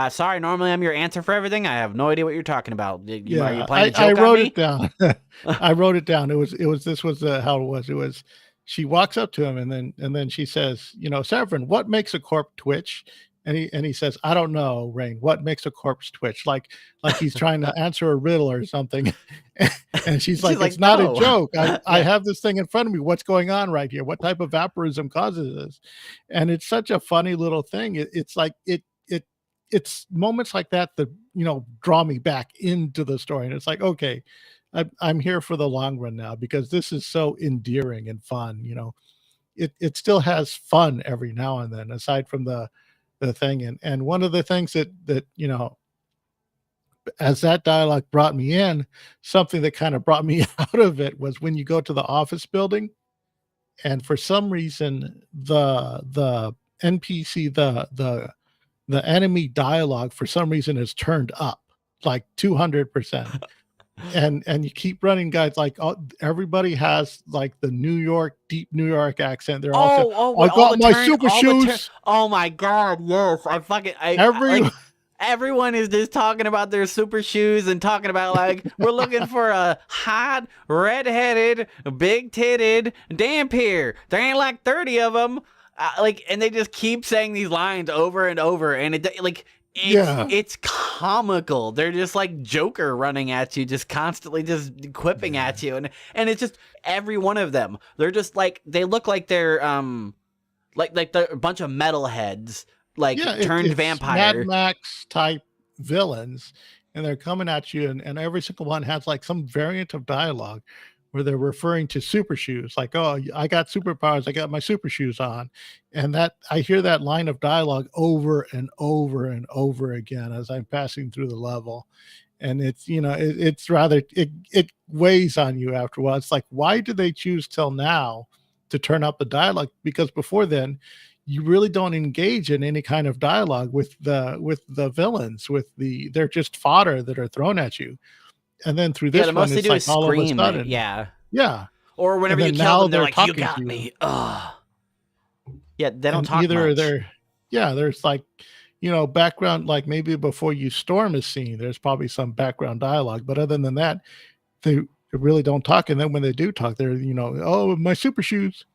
sorry, normally I'm your answer for everything. I have no idea what you're talking about. Are you playing a I joke wrote on me? it down. I wrote it down. This was how it was. It was, she walks up to him and then she says, Severin, what makes a corpse twitch? And he says, I don't know, Rain. What makes a corpse twitch? Like he's trying to answer a riddle or something. And she's like, it's not no. a joke. I Yeah. have this thing in front of me. What's going on right here? What type of vampirism causes this? And it's such a funny little thing. It's like it's moments like that draw me back into the story. And it's like, okay, I'm here for the long run now because this is so endearing and fun. It still has fun every now and then, aside from the thing. And one of the things that as that dialogue brought me in, something that kind of brought me out of it was when you go to the office building, and for some reason the NPC, the enemy dialogue for some reason is turned up like 200%. And you keep running, guys, like everybody has like the deep New York accent. They're all I got my super shoes. Oh my god, yes. Everyone is just talking about their super shoes and talking about like, we're looking for a hot, red-headed, big-titted dampier. There ain't like 30 of them. And they just keep saying these lines over and over, and it's comical. They're just like Joker running at you, just constantly just quipping at you, and it's just every one of them. They're just like, they look like they're like they're a bunch of metalheads, turned it's vampire. Mad Max type villains, and they're coming at you, and every single one has like some variant of dialogue where they're referring to super shoes, like, oh, I got superpowers, I got my super shoes on. And that I hear that line of dialogue over and over and over again as I'm passing through the level. And it's, it's rather, it weighs on you after a while. It's like, why did they choose till now to turn up the dialogue? Because before then, you really don't engage in any kind of dialogue with the villains, they're just fodder that are thrown at you. And then through this one, it's like all of a sudden. Yeah. Or whenever you kill them, they're like, you got me. Ugh. Yeah, they don't talk much. There's like, background, like maybe before you storm a scene, there's probably some background dialogue. But other than that, they really don't talk. And then when they do talk, they're, oh, my super shoes.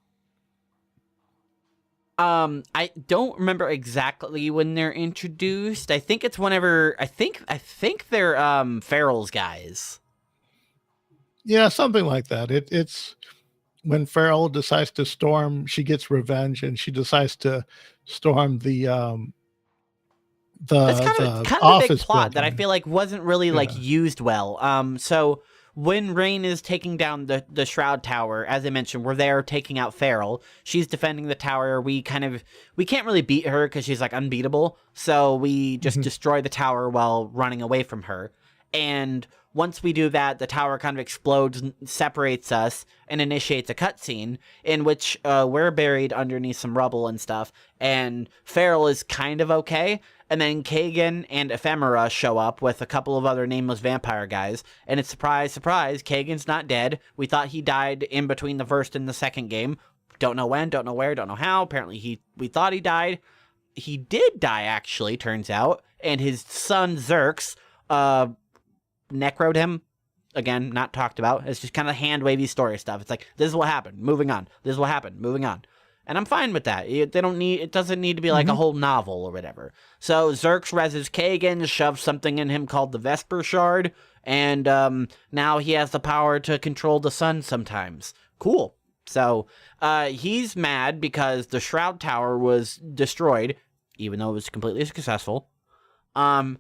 I don't remember exactly when they're introduced. I think it's whenever I think they're Farrell's guys. Yeah, something like that. It's when Farrell decides to storm, she gets revenge and she decides to storm the That's kind of a big plot that I feel like wasn't really like used well. So when Rain is taking down the Shroud Tower, as I mentioned, we're there taking out Farrell. She's defending the tower. We can't really beat her because she's like unbeatable. So we just destroy the tower while running away from her. And once we do that, the tower kind of explodes, separates us, and initiates a cutscene in which we're buried underneath some rubble and stuff. And Farrell is kind of okay. And then Kagan and Ephemera show up with a couple of other nameless vampire guys. And it's surprise, surprise, Kagan's not dead. We thought he died in between the first and the second game. Don't know when, don't know where, don't know how. Apparently we thought he died. He did die, actually, turns out. And his son, Xerx, necroed him. Again, not talked about. It's just kind of hand-wavy story stuff. It's like, this is what happened, moving on. This is what happened, moving on. And I'm fine with that. It doesn't need to be like a whole novel or whatever. So Xerx reses Kagan, shoves something in him called the Vesper Shard, and now he has the power to control the sun sometimes. Cool. So he's mad because the Shroud Tower was destroyed, even though it was completely successful. And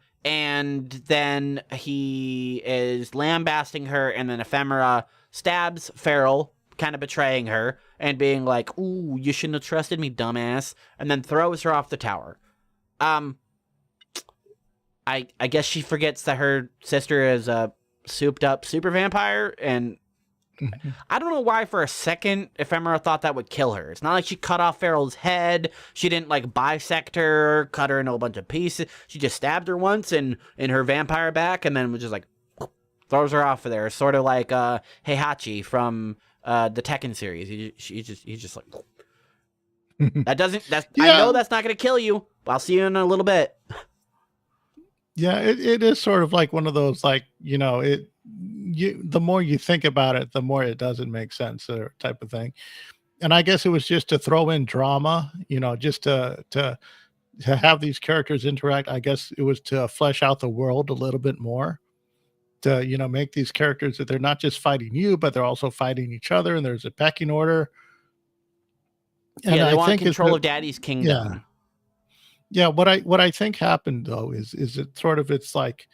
then he is lambasting her, and then Ephemera stabs Farrell, kind of betraying her, and being like, ooh, you shouldn't have trusted me, dumbass, and then throws her off the tower. I guess she forgets that her sister is a souped up super vampire, and I don't know why for a second Ephemera thought that would kill her. It's not like she cut off Farrell's head. She didn't like bisect her, cut her into a bunch of pieces. She just stabbed her once in her vampire back, and then was just like throws her off of there. Sort of like Heihachi from the Tekken series. He's just like. I know Yeah, that's not going to kill you. I'll see you in a little bit. yeah, it is sort of like one of those, like, the more you think about it, the more it doesn't make sense, type of thing. And I guess it was just to throw in drama, just to have these characters interact. I guess it was to flesh out the world a little bit more, to make these characters that they're not just fighting you, but they're also fighting each other, and there's a pecking order. And Yeah, they I want think is control that, of Daddy's yeah, kingdom. yeah. What I think happened though is it sort of, it's like,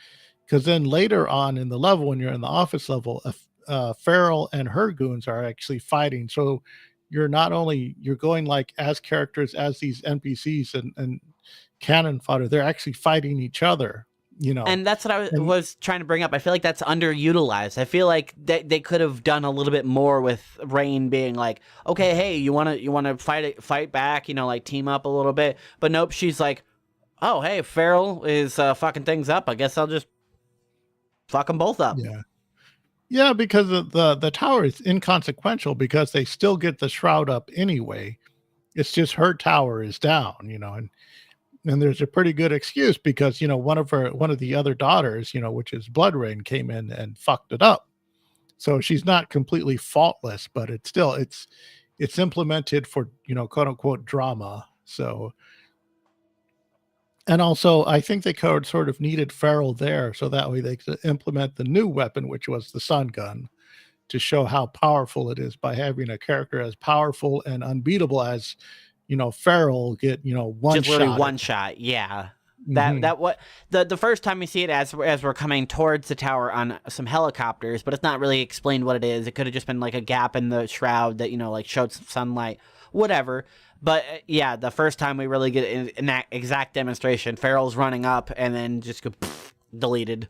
because then later on in the level, when you're in the office level, Farrell and her goons are actually fighting. So you're going like as characters, as these NPCs and cannon fodder. They're actually fighting each other. And that's what I And was trying to bring up. I feel like that's underutilized. I feel like they could have done a little bit more with Rain being like, okay, hey, you wanna fight back, like team up a little bit. But nope, she's like, oh, hey, Farrell is fucking things up. I guess I'll just fuck them both up. yeah, yeah, because the tower is inconsequential because they still get the shroud up anyway. It's just her tower is down, and there's a pretty good excuse because one of the other daughters, which is BloodRayne, came in and fucked it up. So she's not completely faultless, but it's implemented for, quote unquote drama. So, and also I think they sort of needed Farrell there so that way they could implement the new weapon, which was the sun gun, to show how powerful it is by having a character as powerful and unbeatable as, Farrell get, one Just literally shot. one shot. Yeah. Hmm. What the first time we see it as we're coming towards the tower on some helicopters, but it's not really explained what it is. It could have just been like a gap in the shroud that like showed some sunlight, whatever. But yeah, the first time we really get an exact demonstration, Farrell's running up and then just go deleted.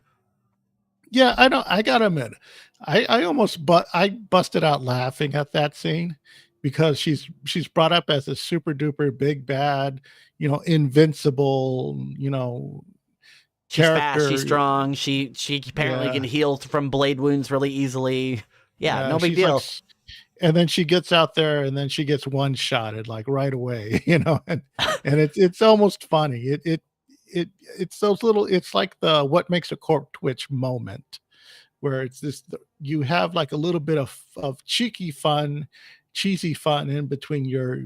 Yeah, I gotta admit, I almost I busted out laughing at that scene because she's brought up as a super duper big bad, invincible, She's fast, she's character. strong, she apparently can Yeah, heal from blade wounds really easily. Yeah, yeah, no big she's like, deal. and then she gets out there, and then she gets one shotted like right away, and it's almost funny. It's those little. It's like the what makes a corp twitch moment where it's this, you have like a little bit of cheeky fun, cheesy fun in between your,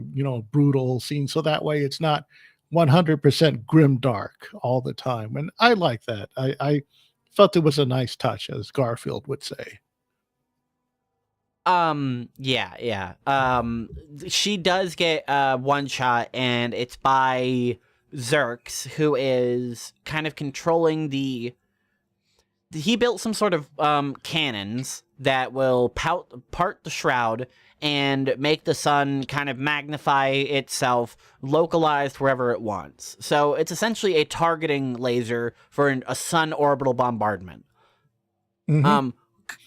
brutal scenes. So that way it's not 100% grim dark all the time. And I like that. I felt it was a nice touch, as Garfield would say. Yeah. She does get one shot, and it's by Zerx, who is kind of controlling he built some sort of cannons that will part the shroud and make the sun kind of magnify itself, localized wherever it wants. So it's essentially a targeting laser for a sun orbital bombardment. Hmm. Um,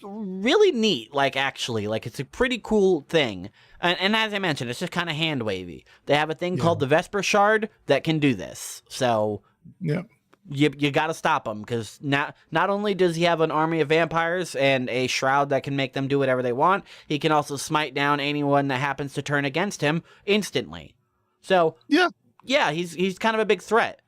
really neat, actually. It's a pretty cool thing. And as I mentioned, it's just kind of hand wavy. They have a thing Yeah. called the Vesper Shard that can do this. So Yeah. you got to stop him, because not only does he have an army of vampires and a shroud that can make them do whatever they want, he can also smite down anyone that happens to turn against him instantly. So Yeah. yeah, he's kind of a big threat.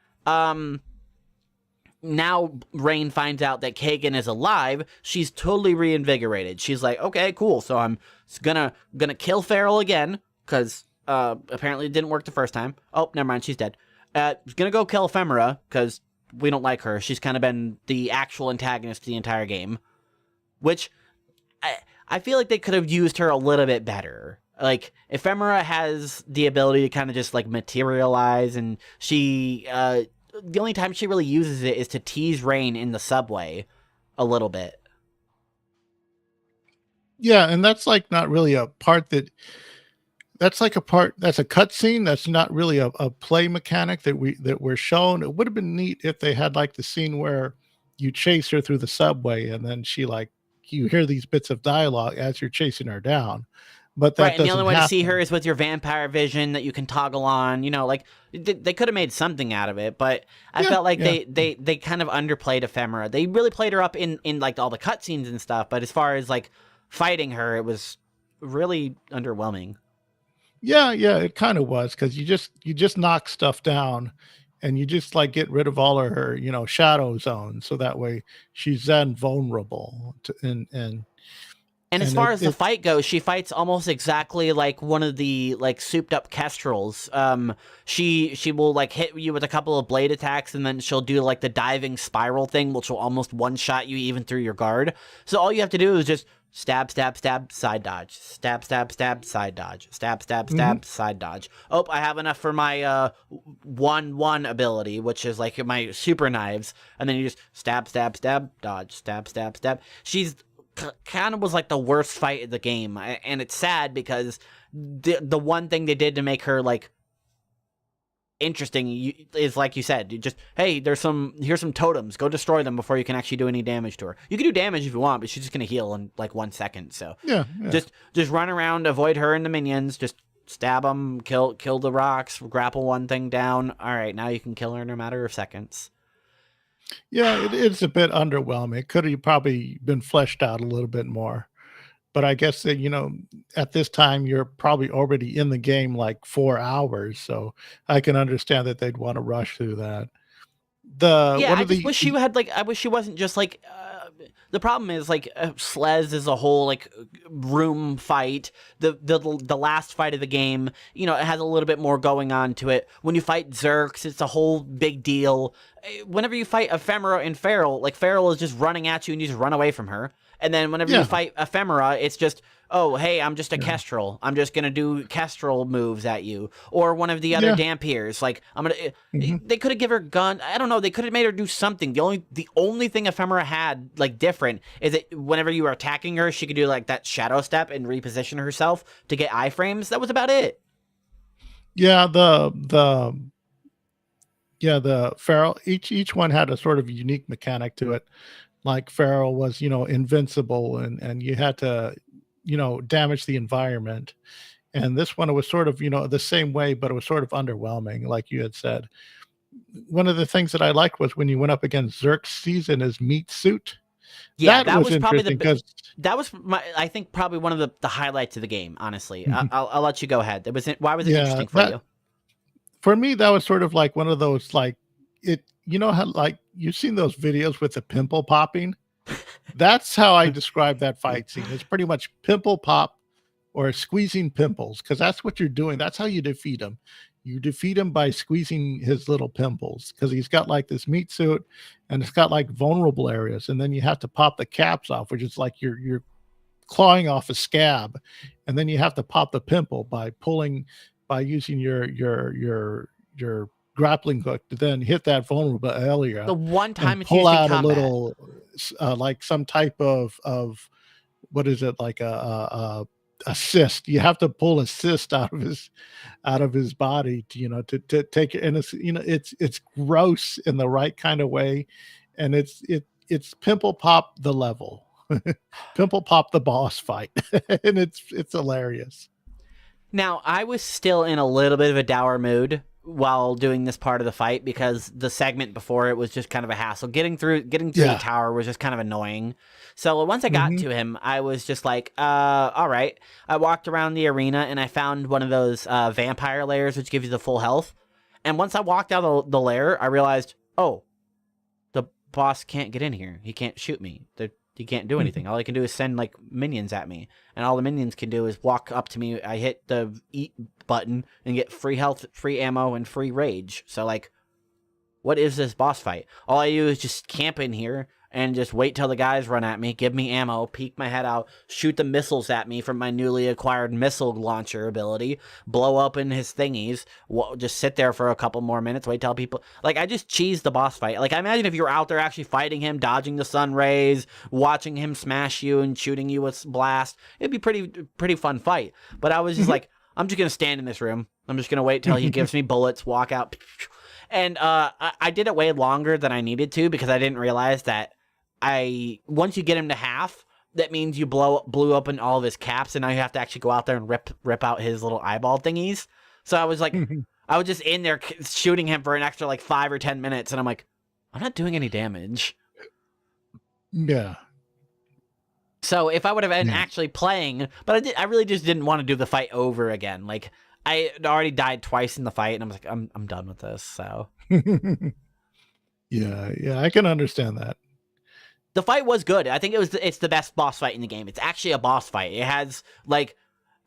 Now Rain finds out that Kagan is alive. She's totally reinvigorated. She's like, okay, cool. So I'm gonna kill Farrell again, because apparently it didn't work the first time. Oh, never mind, she's dead. Gonna go kill Ephemera, because we don't like her. She's kind of been the actual antagonist the entire game, which I feel like they could have used her a little bit better. Like, Ephemera has the ability to kind of just materialize, and she the only time she really uses it is to tease Rain in the subway a little bit. Yeah. And that's like not really a part that's like a part that's a cutscene. That's not really a play mechanic that we're shown. It would have been neat if they had like the scene where you chase her through the subway and then you hear these bits of dialogue as you're chasing her down. But Right, that and the only doesn't way to see her happen. is with your vampire vision that you can toggle on. They could have made something out of it, but I Yeah, felt like yeah. they kind of underplayed Ephemera. They really played her up in all the cutscenes and stuff, but as far as fighting her, it was really underwhelming. Yeah, yeah, it kind of was because you just knock stuff down, and you just like get rid of all of her, shadow zones, so that way she's then vulnerable to, And as and far as the it fight goes, she fights almost exactly like one of the like souped up kestrels. She will like hit you with a couple of blade attacks, and then she'll do like the diving spiral thing, which will almost one shot you even through your guard. So all you have to do is just stab, stab, stab, side dodge, stab, stab, stab, side dodge, stab, stab, mhm. stab, side dodge. Oh, I have enough for my 1/1 ability, which is like my super knives, and then you just stab, stab, stab, dodge, stab, stab, stab. She's kind of was like the worst fight in the game, and it's sad because the one thing they did to make her like interesting is like you said, you just hey, here's some totems, go destroy them before you can actually do any damage to her. You can do damage if you want, but she's just gonna heal in like 1 second. So Yeah, yeah. just run around, avoid her and the minions, just stab them, kill the rocks, grapple one thing down. All right, now you can kill her in a matter of seconds. Yeah, it's a bit underwhelming. It could have probably been fleshed out a little bit more. But I guess that, at this time you're probably already in the game like 4 hours, so I can understand that they'd want to rush through that. The Yeah, one I of just the wish she had like. I wish she wasn't just like. The problem is like Slez is a whole like room fight. The last fight of the game, it has a little bit more going on to it. When you fight Zerks, it's a whole big deal. Whenever you fight Ephemera and Feral, like Feral is just running at you and you just run away from her. And then whenever you Yeah, fight Ephemera, it's just, oh, hey, I'm just a yeah, Kestrel. I'm just gonna do Kestrel moves at you. Or one of the other yeah, Dampiers. Like I'm gonna. mhm. They could have given her gun. I don't know. They could have made her do something. The only thing Ephemera had like different is that whenever you were attacking her, she could do like that shadow step and reposition herself to get iframes. That was about it. Yeah, the Feral, each one had a sort of unique mechanic to it. Like Feral was, invincible, and you had to, damage the environment. And this one, it was sort of, the same way, but it was sort of underwhelming, like you had said. One of the things that I liked was when you went up against Xerxes in his meat suit. Yeah, That that was was probably interesting because, that was I think probably one of the highlights of the game. Honestly, Mhm. I'll let you go ahead. Why was it Yeah, interesting for that you? for me, that was sort of like one of those, like, how, like, you've seen those videos with the pimple popping? That's how I describe that fight scene. It's pretty much pimple pop or squeezing pimples, because that's what you're doing. That's how you defeat him. You defeat him by squeezing his little pimples, because he's got like this meat suit and it's got like vulnerable areas. And then you have to pop the caps off, which is like you're clawing off a scab. And then you have to pop the pimple by using your grappling hook to then hit that vulnerable The area one and time it's pull used in out a combat. little, like some type of what is it, like a cyst. You have to pull a cyst out of his body to, to take it. And it's gross in the right kind of way. And it's pimple pop the level, pimple pop the boss fight. And it's hilarious. Now, I was still in a little bit of a dour mood while doing this part of the fight because the segment before it was just kind of a hassle. Getting through the Yeah. tower was just kind of annoying. So once I got Hmm. to him, I was just like, all right. I walked around the arena and I found one of those vampire layers which gives you the full health. And once I walked out of the lair, I realized, oh, the boss can't get in here. He can't shoot me. He can't do anything. All he can do is send like minions at me, and all the minions can do is walk up to me. I hit the eat button and get free health, free ammo, and free rage. So like, what is this boss fight? All I do is just camp in here and just wait till the guys run at me, give me ammo, peek my head out, shoot the missiles at me from my newly acquired missile launcher ability, blow up in his thingies, just sit there for a couple more minutes, wait till people... Like, I just cheese the boss fight. Like, I imagine if you were out there actually fighting him, dodging the sun rays, watching him smash you and shooting you with blast, it'd be pretty fun fight. But I was just like, I'm just going to stand in this room. I'm just going to wait till he gives me bullets, walk out. And I did it way longer than I needed to because I didn't realize that once you get him to half, that means you blew open all of his caps, and now you have to actually go out there and rip out his little eyeball thingies. So I was like, I was just in there shooting him for an extra like 5 or 10 minutes, and I'm like, I'm not doing any damage. Yeah. So if I would have been Yeah. actually playing, but I really just didn't want to do the fight over again. Like I already died twice in the fight, and I'm like, I'm done with this. So Yeah, I can understand that. the fight was good. I think it's the best boss fight in the game. It's actually a boss fight. It has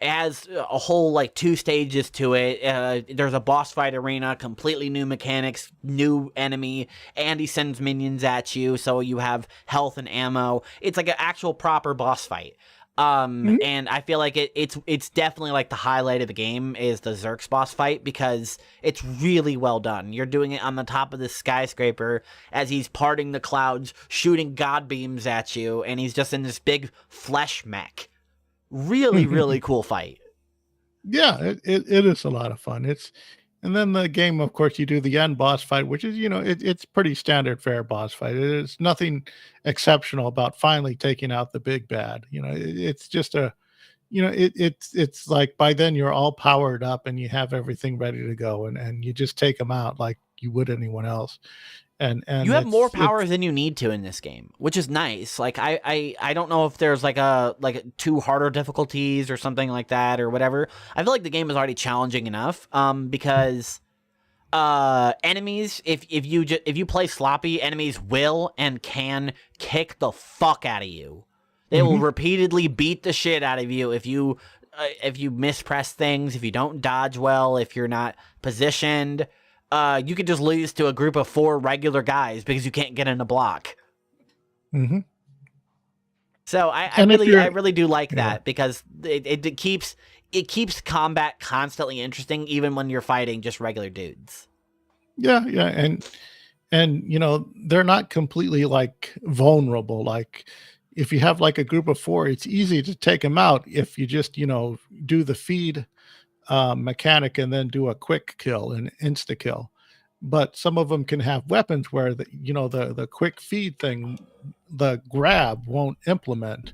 a whole like 2 stages to it. There's a boss fight arena, completely new mechanics, new enemy, and he sends minions at you, so you have health and ammo. It's like an actual proper boss fight. And I feel like it's definitely like the highlight of the game is the Zerx boss fight because it's really well done. You're doing it on the top of this skyscraper as he's parting the clouds, shooting god beams at you, and he's just in this big flesh mech. Really, really cool fight. Yeah, it is a lot of fun. And then the game, of course, you do the end boss fight, which is, it's pretty standard fare boss fight. It is nothing exceptional about finally taking out the big bad. It's just it's like by then you're all powered up and you have everything ready to go, and you just take them out like you would anyone else. And you have more powers than you need to in this game, which is nice. Like I don't know if there's like 2 harder difficulties or something like that or whatever. I feel like the game is already challenging enough. Because enemies, if you play sloppy, enemies will and can kick the fuck out of you. They will repeatedly beat the shit out of you if you mispress things, if you don't dodge well, if you're not positioned. You could just lose to a group of 4 regular guys because you can't get in a block. So I really do like that because it keeps combat constantly interesting even when you're fighting just regular dudes. Yeah, and they're not completely like vulnerable. Like if you have like a group of 4, it's easy to take them out if you just do the feed mechanic and then do a quick kill and insta kill. But some of them can have weapons where the quick feed thing, the grab won't implement,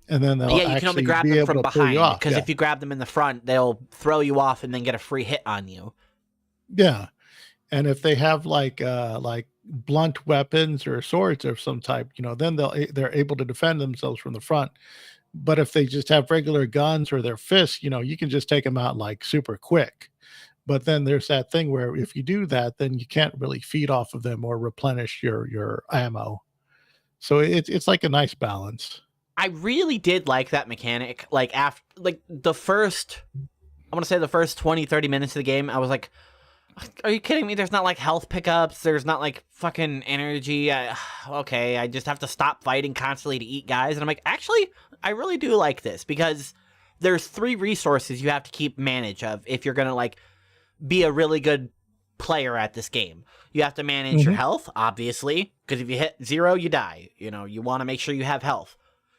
and then they'll you can only grab them from behind because if you grab them in the front, they'll throw you off and then get a free hit on you. Yeah, and if they have like blunt weapons or swords of some type, then they're able to defend themselves from the front. But if they just have regular guns or their fists, you can just take them out like super quick. But then there's that thing where if you do that, then you can't really feed off of them or replenish your ammo. So it's like a nice balance. I really did like that mechanic. Like after the first 20, 30 minutes of the game, I was like, are you kidding me? There's not like health pickups. There's not like fucking energy. Okay, I just have to stop fighting constantly to eat guys. And I'm like, actually, I really do like this because there's 3 resources you have to keep manage of if you're going to like be a really good player at this game. You have to manage your health, obviously, because if you hit 0, you die. You want to make sure you have health.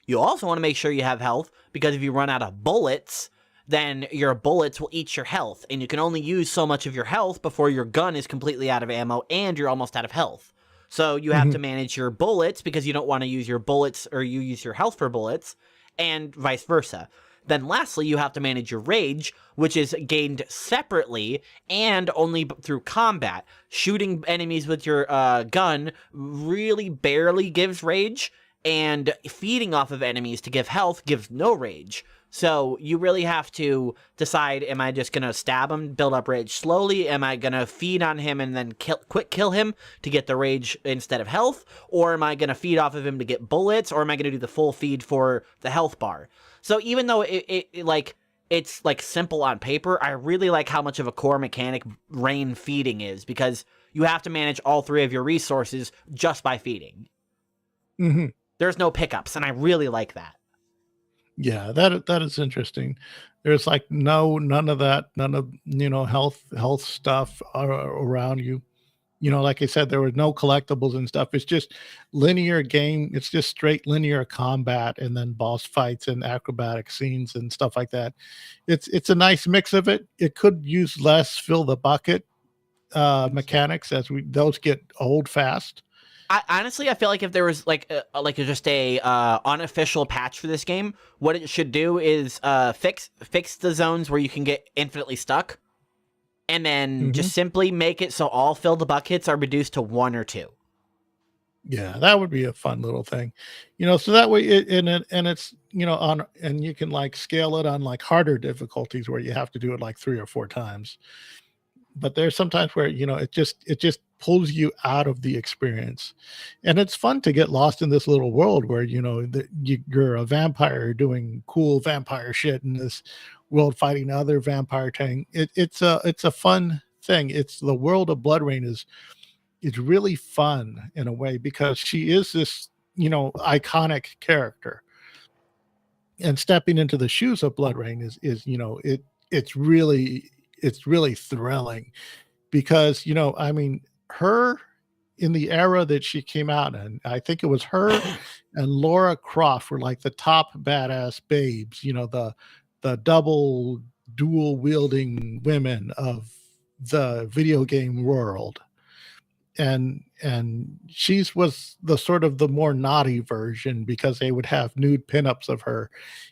You also want to make sure you have health because if you run out of bullets, then your bullets will eat your health, and you can only use so much of your health before your gun is completely out of ammo and you're almost out of health. So you have to manage your bullets because you don't want to use your bullets or you use your health for bullets, and vice versa. Then lastly, you have to manage your rage, which is gained separately and only through combat. Shooting enemies with your gun really barely gives rage, and feeding off of enemies to give health gives no rage. So you really have to decide, am I just going to stab him, build up rage slowly? Am I going to feed on him and then quick kill him to get the rage instead of health? Or am I going to feed off of him to get bullets? Or am I going to do the full feed for the health bar? So even though it's like simple on paper, I really like how much of a core mechanic Rain feeding is because you have to manage all 3 of your resources just by feeding. There's no pickups, and I really like that. Yeah, that is interesting. There's like none of that, none of health stuff around you. Like I said, there were no collectibles and stuff. It's just linear game. It's just straight linear combat and then boss fights and acrobatic scenes and stuff like that. It's a nice mix of it. It could use less fill the bucket mechanics as those get old fast. I feel like if there was just a unofficial patch for this game, what it should do is fix the zones where you can get infinitely stuck, and then just simply make it so all fill the buckets are reduced to 1 or 2. Yeah, that would be a fun little thing, so that way and it's, on, and you can like scale it on like harder difficulties where you have to do it like 3 or 4 times. But there's sometimes where, it just pulls you out of the experience. And it's fun to get lost in this little world where, you're a vampire doing cool vampire shit in this world, fighting other vampire thing. It's a fun thing. It's the world of BloodRayne is really fun in a way because she is this, iconic character. And stepping into the shoes of BloodRayne is it's really thrilling because, I mean, her in the era that she came out in, I think it was her and Laura Croft were like the top badass babes, the double dual wielding women of the video game world. And she's was the sort of the more naughty version because they would have nude pinups of her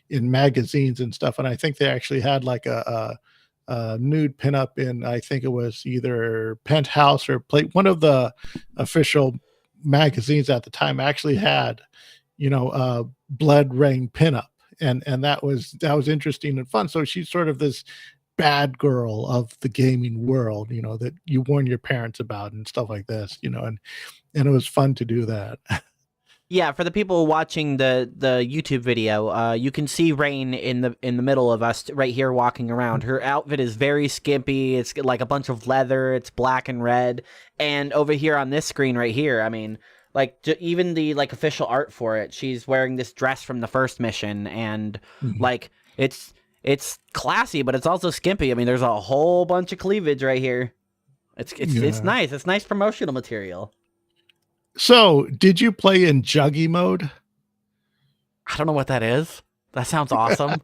in magazines and stuff. And I think they actually had like a nude pinup in, I think it was either Penthouse or Plate. One of the official magazines at the time actually had, BloodRayne pinup, and that was interesting and fun. So she's sort of this bad girl of the gaming world, that you warn your parents about and stuff like this, and it was fun to do that. Yeah, for the people watching the YouTube video, you can see Rain in the middle of us right here walking around. Her outfit is very skimpy. It's like a bunch of leather. It's black and red. And over here on this screen right here, I mean, like even the like official art for it, she's wearing this dress from the first mission, and like it's classy, but it's also skimpy. I mean, there's a whole bunch of cleavage right here. It's nice. It's nice promotional material. So, did you play in Juggy mode? I don't know what that is. That sounds awesome.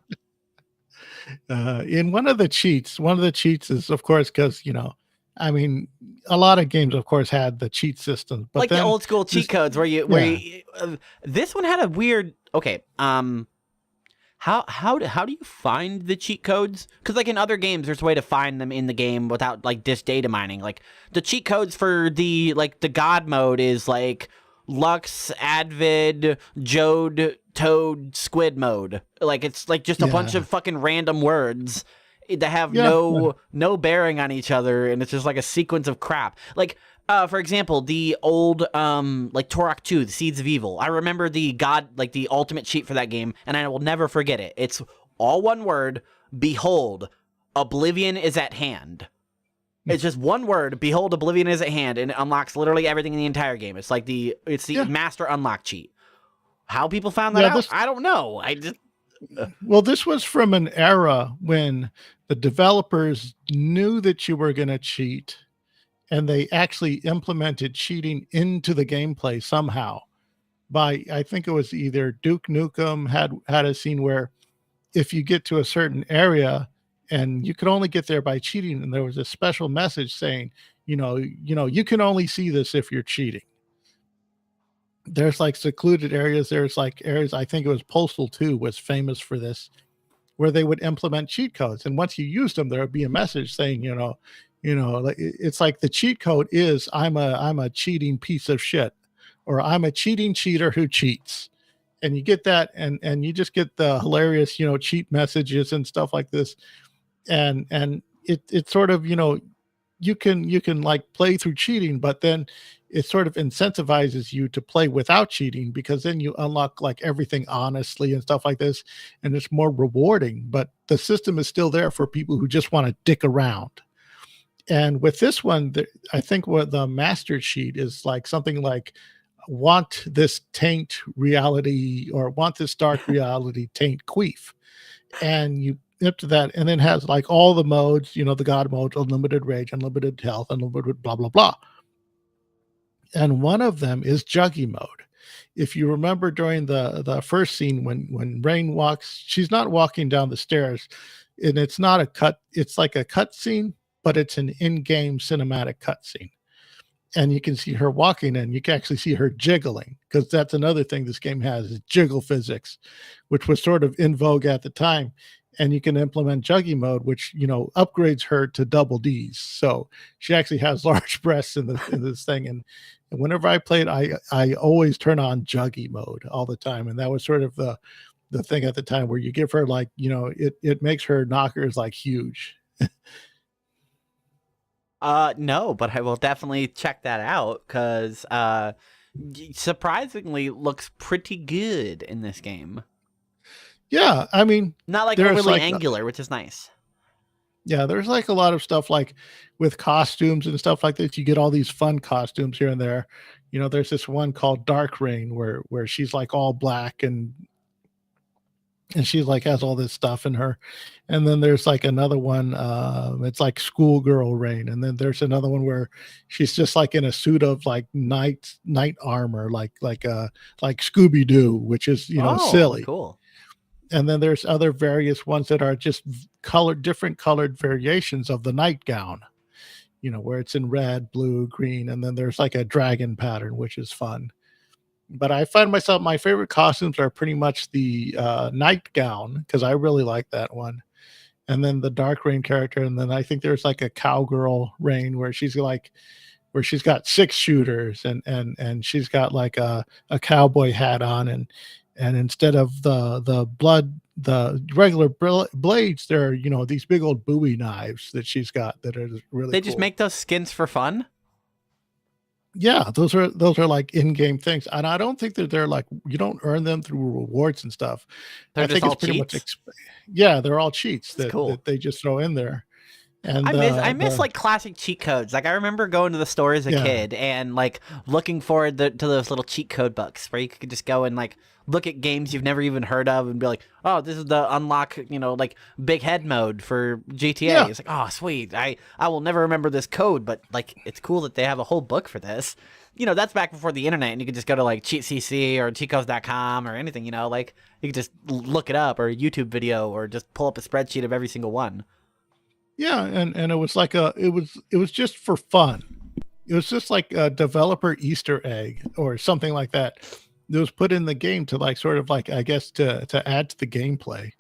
In one of the cheats is, of course, because, I mean, a lot of games, of course, had the cheat system, but like then the old school cheat codes where you this one had a weird. Okay, how do you find the cheat codes? Because like in other games, there's a way to find them in the game without like disk data mining. Like the cheat codes for the God mode is like Lux, Advid, Jode, Toad, Squid mode. Like it's like just a bunch of fucking random words that have no bearing on each other, and it's just like a sequence of crap. Like for example, the old like Turok 2, the Seeds of Evil. I remember the ultimate cheat for that game, and I will never forget it. It's all one word: behold, oblivion is at hand. It's just one word: behold, oblivion is at hand, and it unlocks literally everything in the entire game. It's like the master unlock cheat. How people found that out, I don't know. Well, this was from an era when the developers knew that you were going to cheat, and they actually implemented cheating into the gameplay somehow. I think it was either Duke Nukem had a scene where if you get to a certain area and you could only get there by cheating, and there was a special message saying, you can only see this if you're cheating. There's like secluded areas. There's like areas, I think it was Postal 2 was famous for this, where they would implement cheat codes. And once you used them, there would be a message saying, it's like the cheat code is I'm a cheating piece of shit, or I'm a cheating cheater who cheats. And you get that, and you just get the hilarious, cheat messages and stuff like this. And it's sort of, you can like play through cheating, but then it sort of incentivizes you to play without cheating, because then you unlock like everything honestly and stuff like this, and it's more rewarding. But the system is still there for people who just want to dick around. And with this one, I think what the master cheat is like something like want this taint reality, or want this dark reality taint queef. And you up to that, and then has like all the modes, the God mode: unlimited rage, unlimited health, unlimited blah, blah, blah. And one of them is Juggy mode. If you remember during the first scene, when Rain walks, she's not walking down the stairs, and it's not a cut. It's like a cut scene, but it's an in-game cinematic cutscene. And you can see her walking, and you can actually see her jiggling, because that's another thing this game has, is jiggle physics, which was sort of in vogue at the time. and you can implement juggy mode, which upgrades her to double D's. So she actually has large breasts in this thing. And whenever I played, I always turn on juggy mode all the time, and that was sort of the thing at the time where you give her like it makes her knockers like huge. No, but I will definitely check that out because surprisingly looks pretty good in this game. Yeah, I mean, Not like there's overly like angular, which is nice. yeah, there's like a lot of stuff like with costumes and stuff like this. You get all these fun costumes here and there. There's this one called BloodRayne where she's like all black and she like has all this stuff in her. And then there's like another one, it's like schoolgirl rain. And then there's another one where she's just like in a suit of like night armor, like Scooby-Doo, which is silly. Cool. And then there's other various ones that are just different colored variations of the nightgown, where it's in red, blue, green, and then there's like a dragon pattern, which is fun. But I find myself, my favorite costumes are pretty much the nightgown, because I really like that one. And then the BloodRayne character. And then I think there's like a cowgirl Rain where she's got 6 shooters and she's got like a cowboy hat on. And instead of the regular blades, there are, these big old Bowie knives that she's got that are really They cool. just make those skins for fun? Yeah, those are like in-game things, and I don't think that they're like you don't earn them through rewards and stuff. They're I just think all it's pretty cheats? much yeah, they're all cheats Cool. that they just throw in there. And I miss like classic cheat codes. Like I remember going to the store as a kid and like looking forward to those little cheat code books where you could just go and like look at games you've never even heard of and be like, oh, this is the unlock, like big head mode for GTA. Yeah. It's like, oh, sweet. I will never remember this code, but like it's cool that they have a whole book for this. That's back before the internet, and you could just go to like CheatCC or cheatcodes.com or anything, like you could just look it up or a YouTube video or just pull up a spreadsheet of every single one. Yeah, and it was like it was just for fun. It was just like a developer Easter egg or something like that. It was put in the game to like sort of like I guess to add to the gameplay,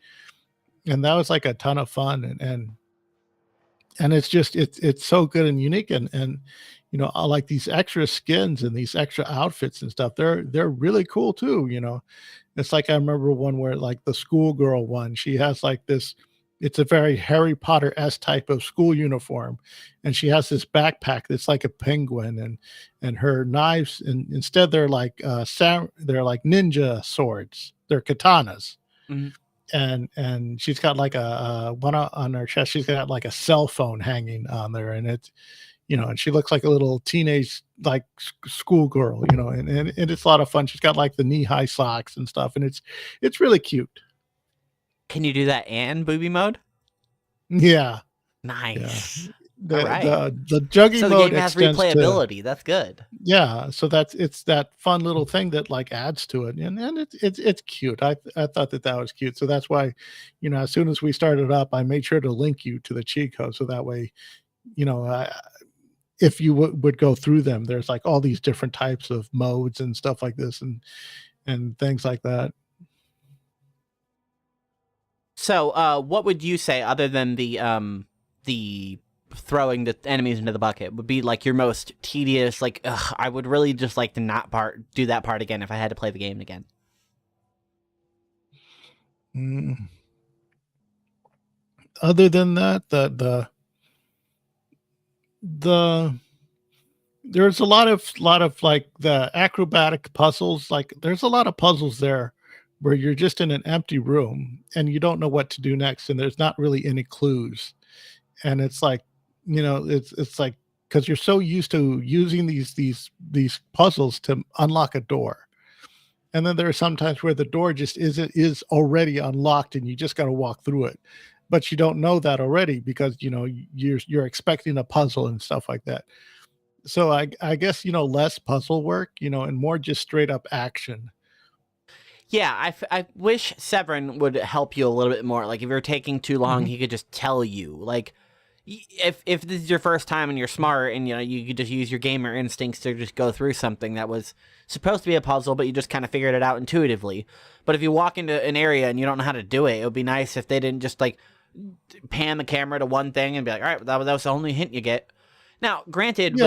and that was like a ton of fun. And it's just it's so good and unique. And I like these extra skins and these extra outfits and stuff. They're really cool too. It's like I remember one where like the schoolgirl one, she has like this. It's a very Harry Potter-esque type of school uniform, and she has this backpack that's like a penguin, and her knives, and instead they're like they're like ninja swords, they're katanas, Mm-hmm. and she's got like a one on her chest. She's got like a cell phone hanging on there, and it's and she looks like a little teenage like schoolgirl, and it's a lot of fun. She's got like the knee-high socks and stuff, and it's really cute. Can you do that and booby mode? Yeah. Nice. The All right. the juggy So the mode game has extends replayability. That's good. yeah, so it's that fun little thing that like adds to it, and it's cute. I thought that was cute, so that's why, as soon as we started up, I made sure to link you to the cheat code, so that way, if you would go through them, there's like all these different types of modes and stuff like this, and things like that. So, what would you say, other than the throwing the enemies into the bucket, would be like your most tedious? Like, I would really just like to not do that part again if I had to play the game again. Other than that, there's a lot of like the acrobatic puzzles. Like, there's a lot of puzzles there where you're just in an empty room and you don't know what to do next, and there's not really any clues. And it's like, it's like, because you're so used to using these puzzles to unlock a door, and then there are some times where the door just is already unlocked and you just got to walk through it, but you don't know that already because you're expecting a puzzle and stuff like that. So I guess less puzzle work, and more just straight up action. Yeah, I wish Severin would help you a little bit more. Like, if you're taking too long, he could just tell you. Like, if this is your first time and you're smart and you could just use your gamer instincts to just go through something that was supposed to be a puzzle, but you just kind of figured it out intuitively. But if you walk into an area and you don't know how to do it, it would be nice if they didn't just like pan the camera to one thing and be like, all right, that was the only hint you get. Now, granted,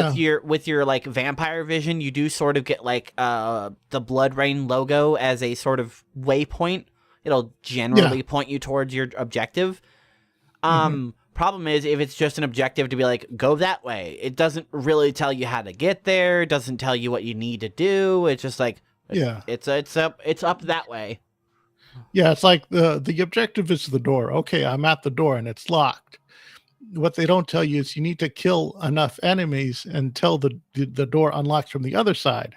with your like vampire vision, you do sort of get like the BloodRayne logo as a sort of waypoint. It'll generally point you towards your objective. Problem is, if it's just an objective to be like, go that way, it doesn't really tell you how to get there. It doesn't tell you what you need to do. It's just like, it's up that way. Yeah, it's like the objective is the door. Okay, I'm at the door and it's locked. What they don't tell you is you need to kill enough enemies until the door unlocks from the other side,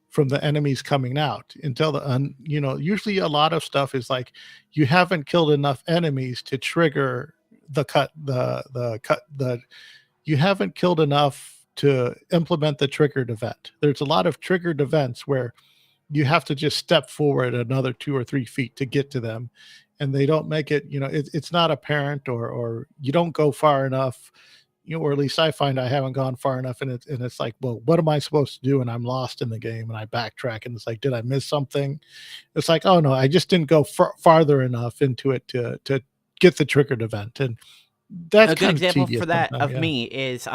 from the enemies coming out. Until usually a lot of stuff is like you haven't killed enough enemies to trigger you haven't killed enough to implement the triggered event. There's a lot of triggered events where you have to just step forward another 2 or 3 feet to get to them, and they don't make it, it's not apparent, or you don't go far enough, or at least I find I haven't gone far enough, and it's like, well, what am I supposed to do? And I'm lost in the game, and I backtrack, and it's like, did I miss something? It's like, oh no, I just didn't go farther enough into it to get the triggered event. And that's a good example for that of me is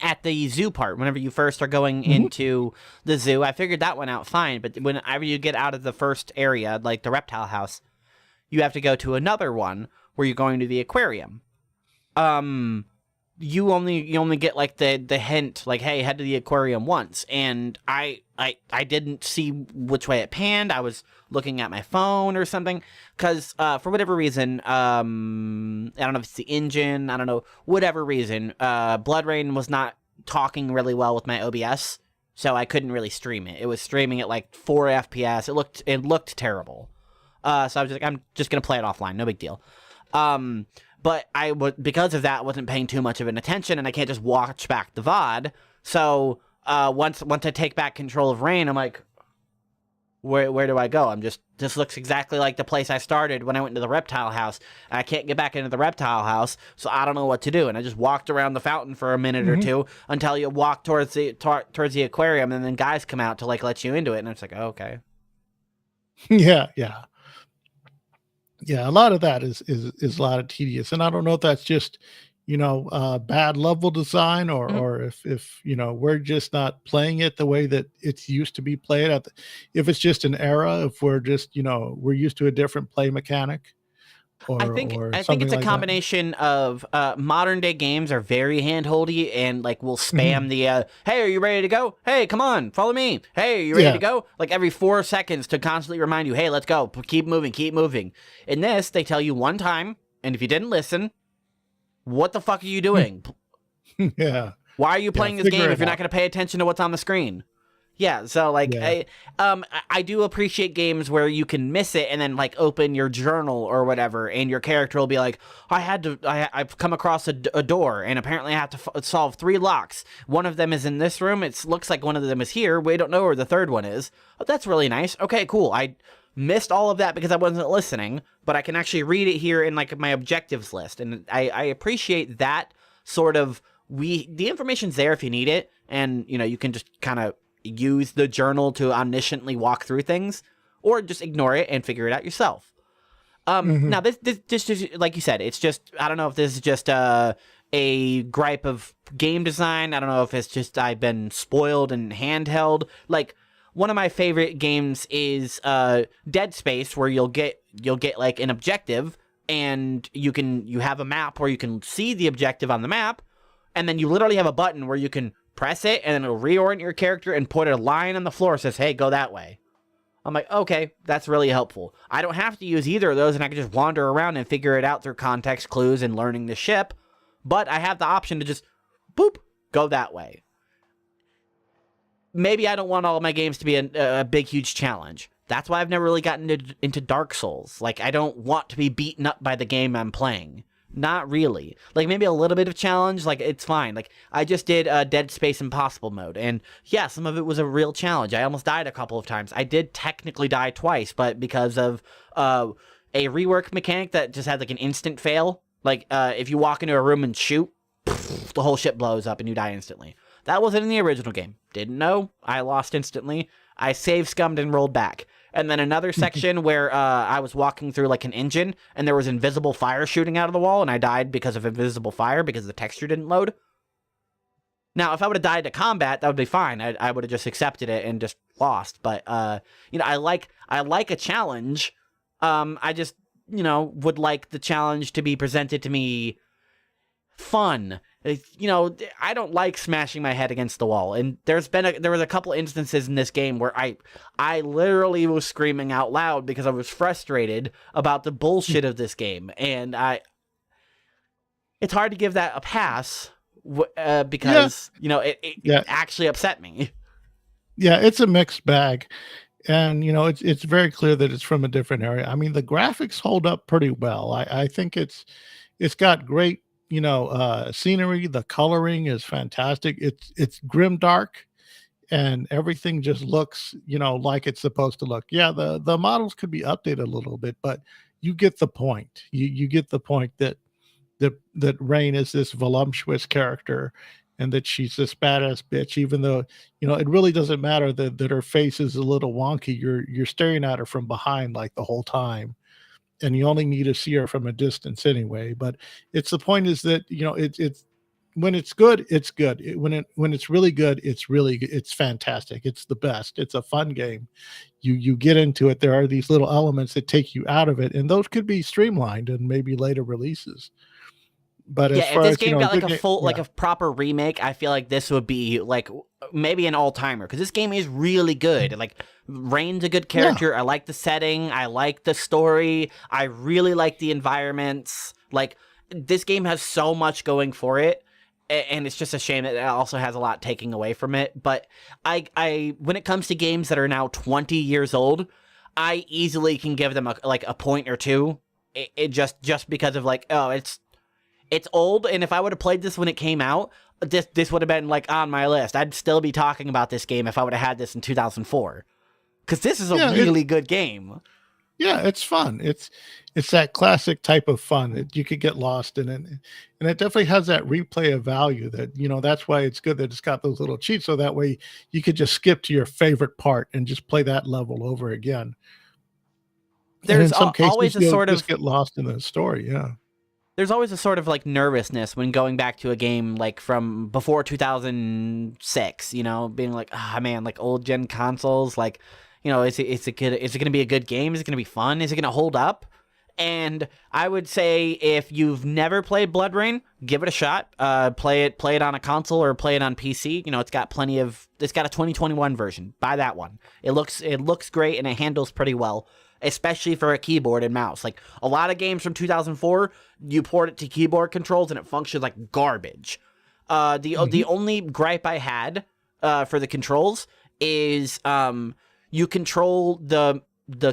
at the zoo part. Whenever you first are going into the zoo, I figured that one out fine, but whenever you get out of the first area, like the reptile house, you have to go to another one where you're going to the aquarium. You only get like the hint, like, hey, head to the aquarium once, and I didn't see which way it panned. I was looking at my phone or something, because for whatever reason, I don't know if it's the engine, I don't know, whatever reason, BloodRayne was not talking really well with my OBS, so I couldn't really stream it. It was streaming at like 4 FPS. It looked terrible. So I was just like, I'm just gonna play it offline, no big deal. But because of that, I wasn't paying too much of an attention, and I can't just watch back the VOD. So once I take back control of Rain, I'm like, where do I go? This looks exactly like the place I started when I went into the reptile house. And I can't get back into the reptile house, so I don't know what to do. And I just walked around the fountain for a minute or two until you walk towards the aquarium, and then guys come out to like let you into it, and it's like, oh, okay. Yeah. A lot of that is a lot of tedious, and I don't know if that's just bad level design, or if we're just not playing it the way that it's used to be played. If it's just an era, if we're just we're used to a different play mechanic. I think it's a combination of modern day games are very handholdy and like will spam the hey, are you ready to go? Hey, come on, follow me. Hey, are you ready to go? Like every 4 seconds to constantly remind you, hey, let's go. Keep moving. In this, they tell you one time, and if you didn't listen, what the fuck are you doing? Yeah. Why are you playing this game if you're not going to pay attention to what's on the scrine? Yeah, so like I do appreciate games where you can miss it and then like open your journal or whatever, and your character will be like, I've come across a door, and apparently I have to solve 3 locks. One of them is in this room. It looks like one of them is here. We don't know where the third one is. Oh, that's really nice. Okay, cool. I missed all of that because I wasn't listening, but I can actually read it here in like my objectives list, and I appreciate that sort of. The information's there if you need it, and you can just kind of use the journal to omnisciently walk through things, or just ignore it and figure it out yourself. Now this just like you said, it's just, I don't know if this is just a gripe of game design. I don't know if it's just I've been spoiled and handheld. Like one of my favorite games is Dead Space, where you'll get like an objective, and you have a map where you can see the objective on the map, and then you literally have a button where you can press it, and then it'll reorient your character and put a line on the floor that says, hey, go that way. I'm like, okay, that's really helpful. I don't have to use either of those, and I can just wander around and figure it out through context clues and learning the ship, but I have the option to just, boop, go that way. Maybe I don't want all of my games to be a big, huge challenge. That's why I've never really gotten into Dark Souls. Like, I don't want to be beaten up by the game I'm playing. Not really. Like, maybe a little bit of challenge, like, it's fine. Like, I just did Dead Space Impossible mode, and yeah, some of it was a real challenge. I almost died a couple of times. I did technically die twice, but because of a rework mechanic that just had, like, an instant fail, Like, if you walk into a room and shoot, the whole shit blows up and you die instantly. That wasn't in the original game. Didn't know. I lost instantly. I save scummed and rolled back. And then another section where I was walking through like an engine and there was invisible fire shooting out of the wall and I died because of invisible fire because the texture didn't load. Now, if I would have died to combat, that would be fine. I would have just accepted it and just lost. But you know, I like a challenge. I just, you know, would like the challenge to be presented to me fun. You know, I don't like smashing my head against the wall. And there was a couple instances in this game where I literally was screaming out loud because I was frustrated about the bullshit of this game. And it's hard to give that a pass because, you know, it actually upset me. Yeah, it's a mixed bag. And, you know, it's very clear that it's from a different area. I mean, the graphics hold up pretty well. I think it's got great, you know, scenery. The coloring is fantastic. It's grim dark and everything just looks, you know, like it's supposed to look. Yeah, the models could be updated a little bit, but you get the point. You get the point that Rain is this voluptuous character and that she's this badass bitch, even though, you know, it really doesn't matter that her face is a little wonky. You're staring at her from behind like the whole time. And you only need to see her from a distance anyway. But it's the point is that, you know, it's when it's good, it's good. When it's really good, it's fantastic. It's the best. It's a fun game. You get into it. There are these little elements that take you out of it, and those could be streamlined and maybe later releases. But as Yeah, if far this as, you game know, got like a good full, game, like a proper remake, I feel like this would be like maybe an all-timer because this game is really good. Like, Rain's a good character. I like the setting. I like the story. I really like the environments. Like, this game has so much going for it, and it's just a shame that it also has a lot taking away from it. But I when it comes to games that are now 20 years old, I easily can give them a point or two. It just because of like, oh, it's old, and if I would have played this when it came out, this would have been like on my list. I'd still be talking about this game if I would have had this in 2004, because this is a really good game. Yeah, it's fun. It's that classic type of fun that you could get lost in it, and it definitely has that replay of value. That, you know, that's why it's good that it's got those little cheats, so that way you could just skip to your favorite part and just play that level over again. And in There's some cases, always a you'll sort just of get lost in the story. Yeah. there's always a sort of like nervousness when going back to a game like from before 2006, you know, being like, ah, man, like old gen consoles, like, you know, is it going to be a good game? Is it going to be fun? Is it going to hold up? And I would say if you've never played BloodRayne, give it a shot. Play it on a console or play it on PC. You know, it's got a 2021 version. Buy that one. It looks great and it handles pretty well, especially for a keyboard and mouse. Like, a lot of games from 2004, you port it to keyboard controls and it functions like garbage. The only gripe I had for the controls is you control the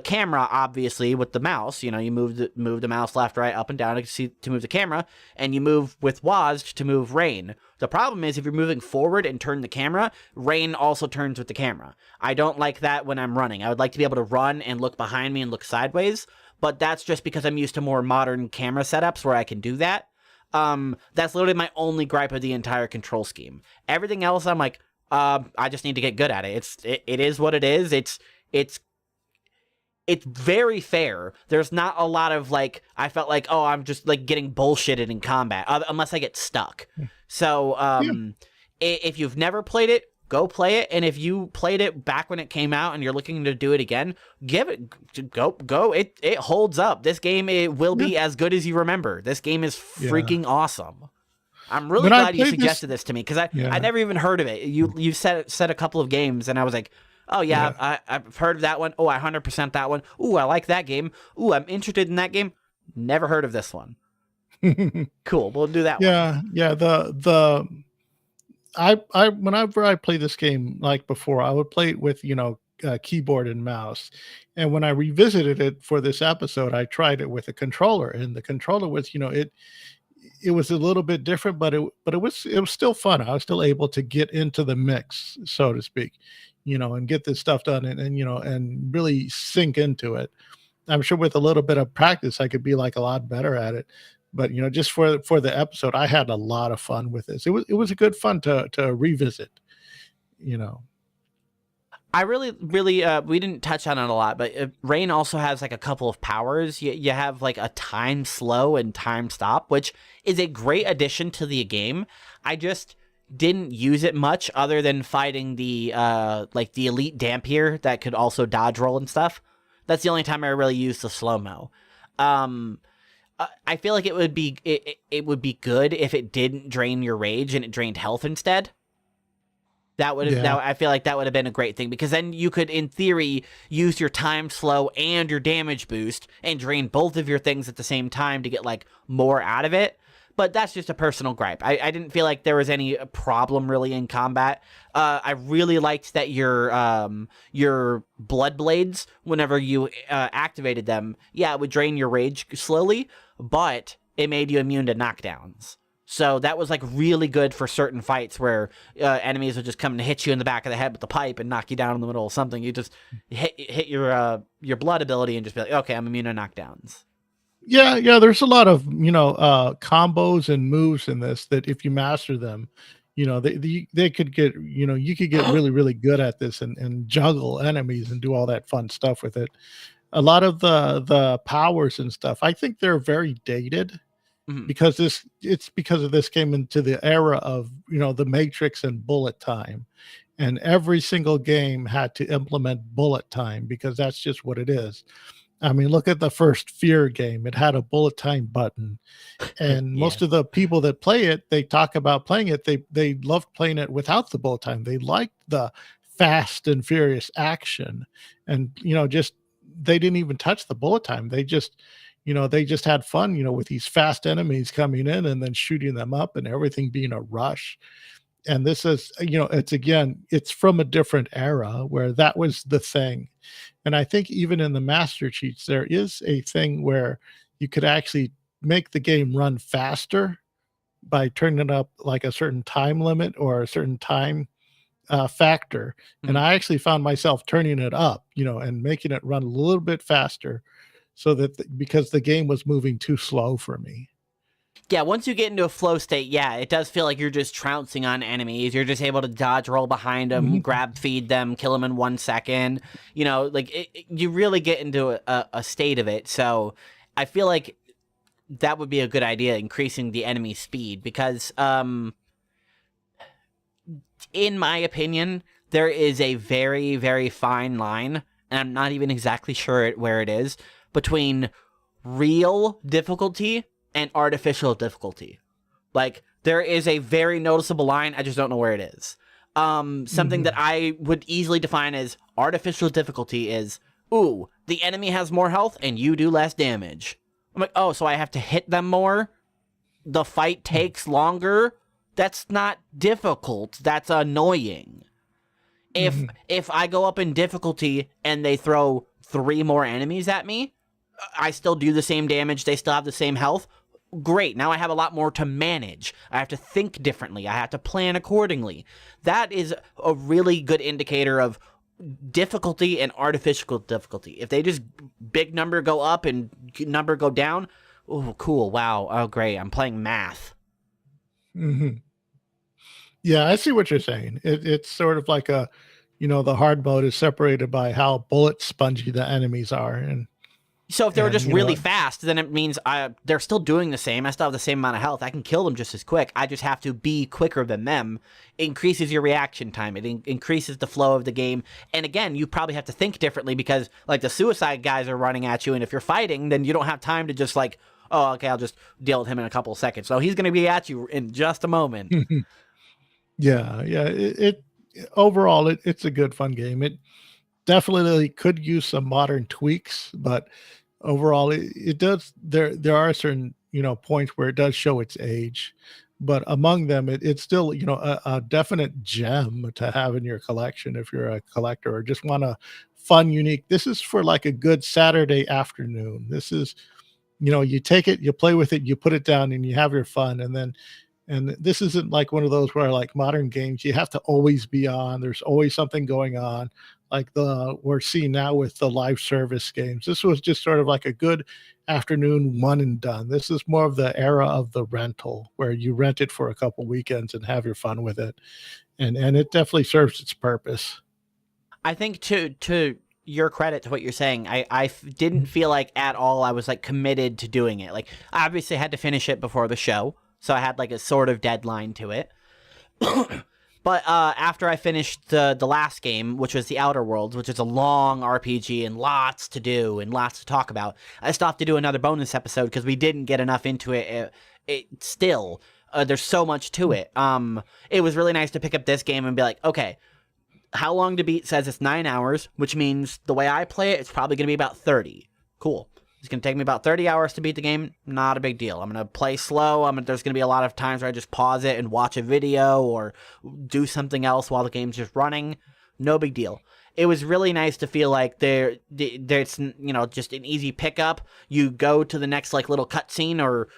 camera, obviously, with the mouse. You know, you move the mouse left, right, up and down to move the camera, and you move with WASD to move Rain. The problem is if you're moving forward and turn the camera, Rain also turns with the camera. I don't like that when I'm running. I would like to be able to run and look behind me and look sideways, but that's just because I'm used to more modern camera setups where I can do that. That's literally my only gripe of the entire control scheme. Everything else, I'm like, I just need to get good at it. It is what it is. It's very fair. There's not a lot of like, I felt like, oh, I'm just like getting bullshitted in combat, unless I get stuck. So if you've never played it, go play it. And if you played it back when it came out and you're looking to do it again, go. It holds up. This game, it will be as good as you remember. This game is freaking awesome. I'm really glad you suggested this to me, because I never even heard of it. You said a couple of games and I was like, oh, yeah, I've heard of that one. Oh, I 100% that one. Ooh, I like that game. Ooh, I'm interested in that game. Never heard of this one. Cool. We'll do that one. Yeah. I whenever I play this game, like before, I would play it with, you know, keyboard and mouse. And when I revisited it for this episode, I tried it with a controller, and the controller was, you know, it was a little bit different, but it was still fun. I was still able to get into the mix, so to speak, you know, and get this stuff done and you know, and really sink into it. I'm sure with a little bit of practice, I could be like a lot better at it. But just for the episode, I had a lot of fun with this. It was a good fun to revisit. You know. I really, we didn't touch on it a lot, but Rain also has like a couple of powers. You have like a time slow and time stop, which is a great addition to the game. I just didn't use it much other than fighting the like the elite Dampier that could also dodge roll and stuff. That's the only time I really used the slow-mo. I feel like it would be good if it didn't drain your rage and it drained health instead. That would have. Yeah. I feel like that would have been a great thing because then you could, in theory, use your time slow and your damage boost and drain both of your things at the same time to get like more out of it. But that's just a personal gripe. I didn't feel like there was any problem really in combat. I really liked that your blood blades, whenever you activated them, yeah, it would drain your rage slowly, but it made you immune to knockdowns. So that was like really good for certain fights where enemies would just come and hit you in the back of the head with the pipe and knock you down in the middle of something. You just hit your blood ability and just be like, okay, I'm immune to knockdowns. Yeah. There's a lot of combos and moves in this that if you master them, they could get you could get really really good at this and juggle enemies and do all that fun stuff with it. A lot of the powers and stuff, I think they're very dated Mhm. because because of this came into the era of the Matrix and bullet time, and every single game had to implement bullet time because that's just what it is. I mean, look at the first Fear game. It had a bullet time button, and Yeah. most of the people that play it, they talk about playing it. They love playing it without the bullet time. They liked the fast and furious action, and just they didn't even touch the bullet time. They just had fun, with these fast enemies coming in and then shooting them up and everything being a rush. And this is, it's from a different era where that was the thing. And I think even in the master cheats, there is a thing where you could actually make the game run faster by turning up like a certain time limit or a certain time factor. And Mhm. I actually found myself turning it up, and making it run a little bit faster so that because the game was moving too slow for me. Yeah, once you get into a flow state, yeah, it does feel like you're just trouncing on enemies. You're just able to dodge roll behind them, Mhm. grab feed them, kill them in 1 second. Like you really get into a state of it. So I feel like that would be a good idea, increasing the enemy speed, because in my opinion, there is a very, very fine line, and I'm not even exactly sure where it is, between real difficulty and artificial difficulty. Like, there is a very noticeable line, I just don't know where it is. Something that Mhm. I would easily define as artificial difficulty is, ooh, the enemy has more health and you do less damage. I'm like, oh, so I have to hit them more? The fight takes longer? That's not difficult. That's annoying. If Mhm. if I go up in difficulty and they throw 3 more enemies at me, I still do the same damage, they still have the same health. Great. Now I have a lot more to manage. I have to think differently. I have to plan accordingly. That is a really good indicator of difficulty and artificial difficulty. If they just big number go up and number go down, oh, cool. Wow. Oh, great. I'm playing math. Mhm. Yeah, I see what you're saying. It's sort of like the hard mode is separated by how bullet spongy the enemies are, and So if they were and just you know, really fast, then it means they're still doing the same. I still have the same amount of health. I can kill them just as quick. I just have to be quicker than them. It increases your reaction time. It increases the flow of the game. And again, you probably have to think differently because like the suicide guys are running at you, and if you're fighting, then you don't have time to just like, oh, okay, I'll just deal with him in a couple of seconds. So he's going to be at you in just a moment. yeah. Overall, it's a good fun game. It definitely could use some modern tweaks, but overall, it does. There are certain points where it does show its age, but among them, it's still a definite gem to have in your collection if you're a collector or just want a fun, unique. This is for like a good Saturday afternoon. This is you take it, you play with it, you put it down, and you have your fun, and this isn't like one of those where like modern games you have to always be on. There's always something going on. like the we're seeing now with the live service games. This was just sort of like a good afternoon one and done. This is more of the era of the rental where you rent it for a couple weekends and have your fun with it. And it definitely serves its purpose. I think to your credit to what you're saying, didn't feel like at all I was like committed to doing it. Like I obviously had to finish it before the show, so I had like a sort of deadline to it. But after I finished the last game, which was the Outer Worlds, which is a long RPG and lots to do and lots to talk about, I stopped to do another bonus episode because we didn't get enough into it. There's so much to it. It was really nice to pick up this game and be like, okay, how long to beat says it's 9 hours, which means the way I play it, it's probably going to be about 30. Cool. It's going to take me about 30 hours to beat the game. Not a big deal. I'm going to play slow. There's going to be a lot of times where I just pause it and watch a video or do something else while the game's just running. No big deal. It was really nice to feel like there's, just an easy pickup. You go to the next like little cutscene or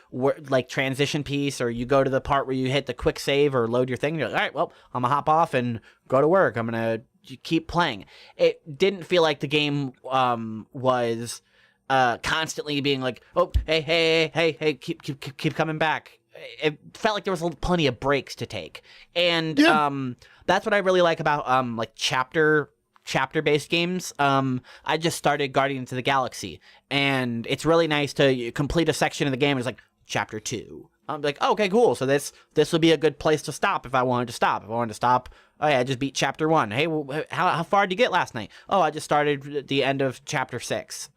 like transition piece, or you go to the part where you hit the quick save or load your thing. You're like, all right, well, I'm going to hop off and go to work. I'm going to keep playing. It didn't feel like the game was constantly being like, oh, hey, keep coming back. It felt like there was plenty of breaks to take, and that's what I really like about like chapter-based games. I just started Guardians of the Galaxy, and it's really nice to complete a section of the game. It's like chapter 2. I'm like, oh, okay, cool. So this would be a good place to stop if I wanted to stop. If I wanted to stop, oh yeah, I just beat chapter 1. Hey, well, how far did you get last night? Oh, I just started at the end of chapter 6.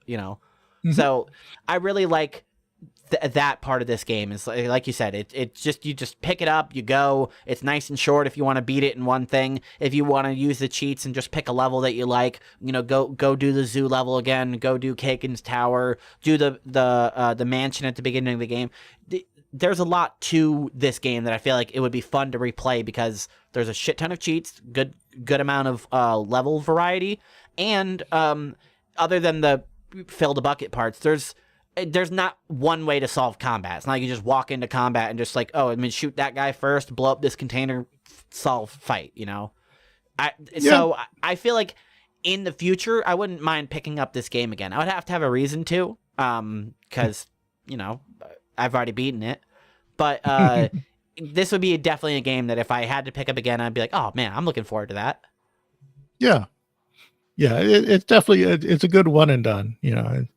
So I really like that part of this game. Is like you said, it's just you just pick it up, you go. It's nice and short if you want to beat it in one thing. If you want to use the cheats and just pick a level that you like, go do the zoo level again, go do Kaken's Tower, do the mansion at the beginning of the game. There's a lot to this game that I feel like it would be fun to replay because there's a shit ton of cheats, good amount of level variety, and other than the fill the bucket parts, there's not one way to solve combat. It's not like you just walk into combat and just like, oh, shoot that guy first, blow up this container, solve fight, So I feel like in the future, I wouldn't mind picking up this game again. I would have to have a reason to, because, I've already beaten it. But this would be definitely a game that if I had to pick up again, I'd be like, oh, man, I'm looking forward to that. Yeah. Yeah, it's definitely it's a good one and done, and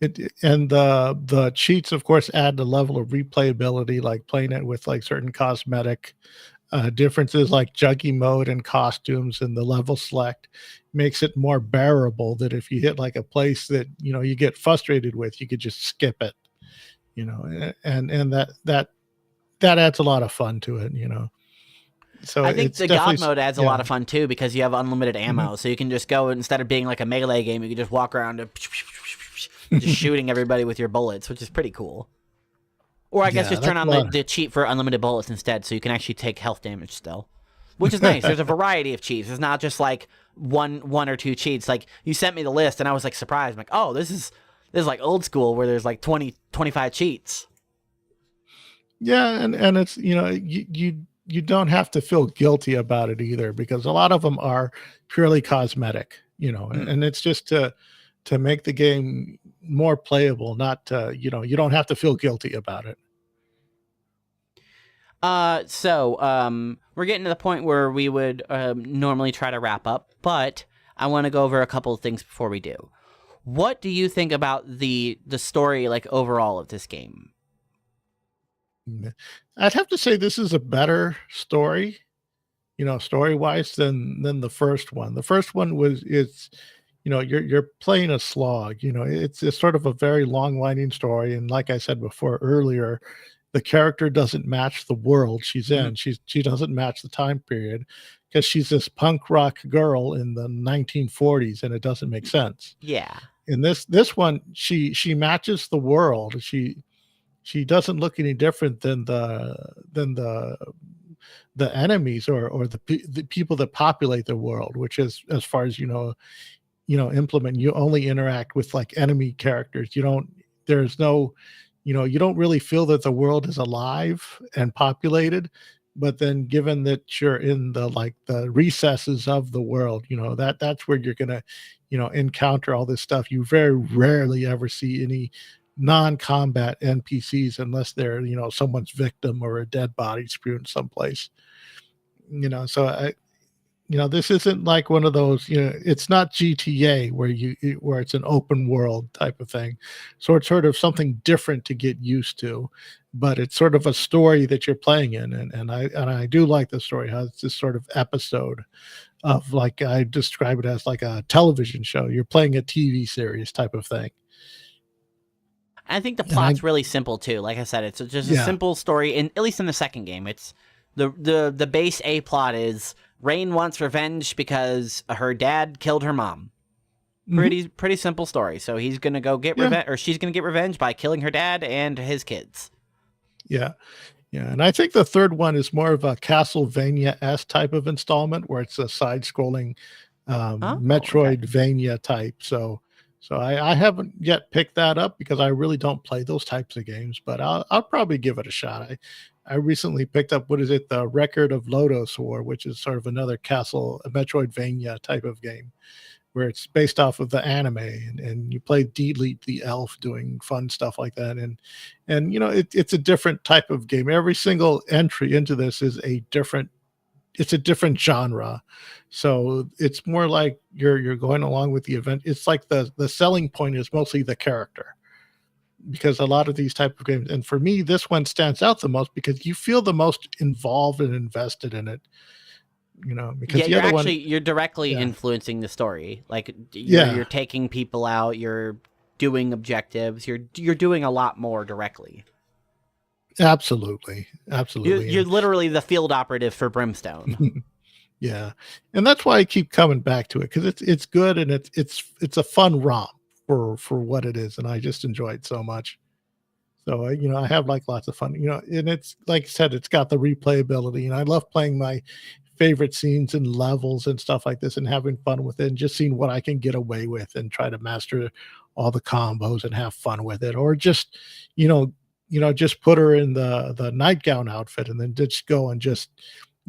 the cheats, of course, add the level of replayability, like playing it with like certain cosmetic differences, like juggy mode and costumes, and the level select makes it more bearable. That if you hit like a place that you get frustrated with, you could just skip it, and that adds a lot of fun to it, So I think it's the God definitely mode adds a lot of fun too because you have unlimited ammo, so you can just go instead of being like a melee game, you can just walk around and just shooting everybody with your bullets, which is pretty cool. Or I guess just turn on the cheat for unlimited bullets instead, so you can actually take health damage still, which is nice. There's a variety of cheats. It's not just like one or two cheats. Like you sent me the list, and I was like surprised. I'm like, oh, this is like old school where there's like 20, 25 cheats. Yeah, and it's you don't have to feel guilty about it either because a lot of them are purely cosmetic, and it's just to make the game more playable, not to, you don't have to feel guilty about it. So we're getting to the point where we would normally try to wrap up, but I want to go over a couple of things before we do. What do you think about the story, like overall, of this game? I'd have to say this is a better story, story wise than the first one. The first one it's you're playing a slog. It's sort of a very long winding story, and like I said before earlier, the character doesn't match the world she's in. She doesn't match the time period because she's this punk rock girl in the 1940s, and it doesn't make sense. Yeah. In this one, she matches the world. She doesn't look any different than the enemies or the people that populate the world, which is, as far as implement, you only interact with like enemy characters. You don't really feel that the world is alive and populated But then given that you're in the recesses of the world, that's where you're gonna, encounter all this stuff. You very rarely ever see any non-combat NPCs unless they're, someone's victim or a dead body spewed someplace. So this isn't like one of those, it's not GTA where it's an open world type of thing. So it's sort of something different to get used to, but it's sort of a story that you're playing in. And I do like the story, how it's this sort of episode of, like, I describe it as like a television show. You're playing a TV series type of thing. I think the And I plot's really simple too. Like I said, it's just a Yeah. simple story. In at least in the second game, it's the base A plot is Rain wants revenge because her dad killed her mom. Mhm. Pretty simple story. So he's gonna go get Yeah. revenge, or she's gonna get revenge by killing her dad and his kids. Yeah. Yeah, and I think the third one is more of a Castlevania-esque type of installment where it's a side-scrolling, Oh, okay. Metroidvania type. So I haven't yet picked that up because I really don't play those types of games, but I'll probably give it a shot. I recently picked up, what is it, the Record of Lodoss, which is sort of another a Metroidvania type of game where it's based off of the anime, and you play Deedlit the elf doing fun stuff like that. And it's a different type of game. Every single entry into this is it's a different genre. So it's more like you're going along with the event. It's like the selling point is mostly the character, because a lot of these type of games, and for me this one stands out the most because you feel the most involved and invested in it, because Yeah, the other one. you're directly Yeah. influencing the story. Like you're Yeah. taking people out, you're doing objectives, you're doing a lot more directly. Absolutely, absolutely. You're literally the field operative for Brimstone. Yeah, and that's why I keep coming back to it, because it's good, and it's a fun romp for what it is, and I just enjoy it so much. So I have like lots of fun, and it's like I said, it's got the replayability, and I love playing my favorite scenes and levels and stuff like this, and having fun with it, and just seeing what I can get away with, and try to master all the combos and have fun with it, or just you know just put her in the nightgown outfit and then just go and just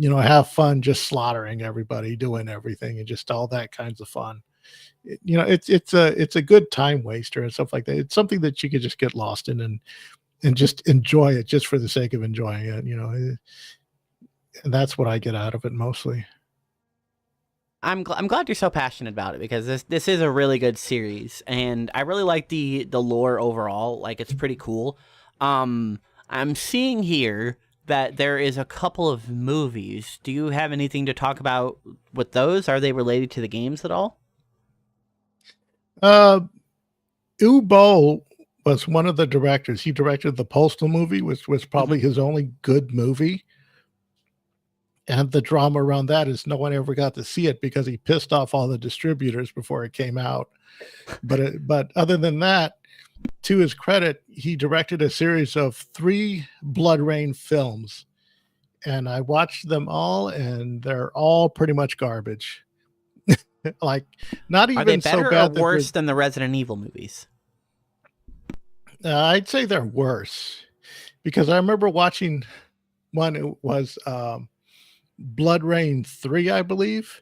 have fun, just slaughtering everybody, doing everything, and just all that kinds of fun. It's a good time waster and stuff like that. It's something that you could just get lost in, and just enjoy it just for the sake of enjoying it. And that's what I get out of it mostly. I'm glad you're so passionate about it because this is a really good series and I really like the lore overall. Like it's pretty cool. I'm seeing here that there is a couple of movies. Do you have anything to talk about with those? Are they related to the games at all? Uh, Ubo was one of the directors. He directed the Postal movie, which was Mhm. probably his only good movie. And the drama around that is no one ever got to see it because he pissed off all the distributors before it came out. But other than that, to his credit, he directed a series of 3 BloodRayne films, and I watched them all, and they're all pretty much garbage. Like, not Are they even so better or bad that they're worse than the Resident Evil movies? I'd say they're worse, because I remember watching one. It was BloodRayne 3, I believe,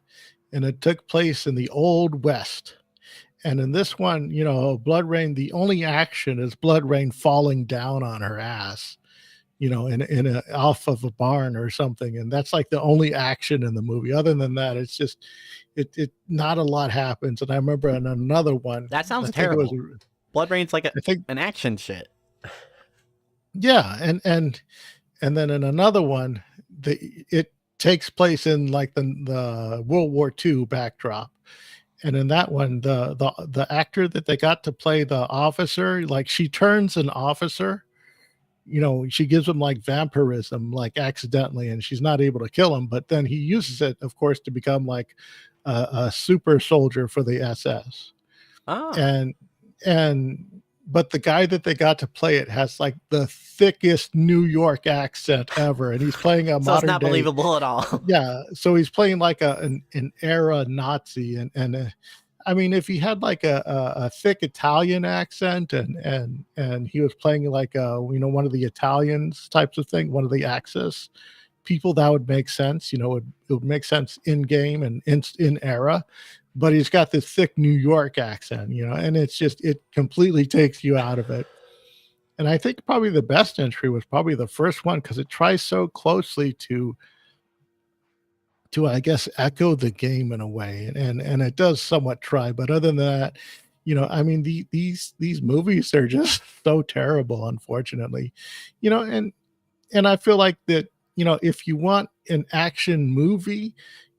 and it took place in the Old West. And in this one, BloodRayne, the only action is BloodRayne falling down on her ass, in off of a barn or something, and that's like the only action in the movie. Other than that, it's just it not a lot happens. And I remember in another one, That I sounds think it was, terrible. BloodRayne's like I think, an action shit. yeah, and then in another one, it takes place in like the World War II backdrop. And in that one, the actor that they got to play the officer, like, she turns an officer, she gives him like vampirism, like, accidentally, and she's not able to kill him, but then he uses it, of course, to become like a super soldier for the SS. Oh. And but the guy that they got to play it has like the thickest New York accent ever, and he's playing a So it's modern not day. believable at all. Yeah, so he's playing like an era Nazi, and I mean, if he had like a thick Italian accent, and he was playing like one of the Italians types of thing, one of the Axis people that would make sense. It would make sense in game and in era, but he's got this thick New York accent, and it completely takes you out of it. And I think probably the best entry was probably the first one, because it tries so closely to I guess echo the game in a way, and it does somewhat try, but other than that, I mean, these movies are just so terrible, unfortunately. And I feel like that, if you want an action movie,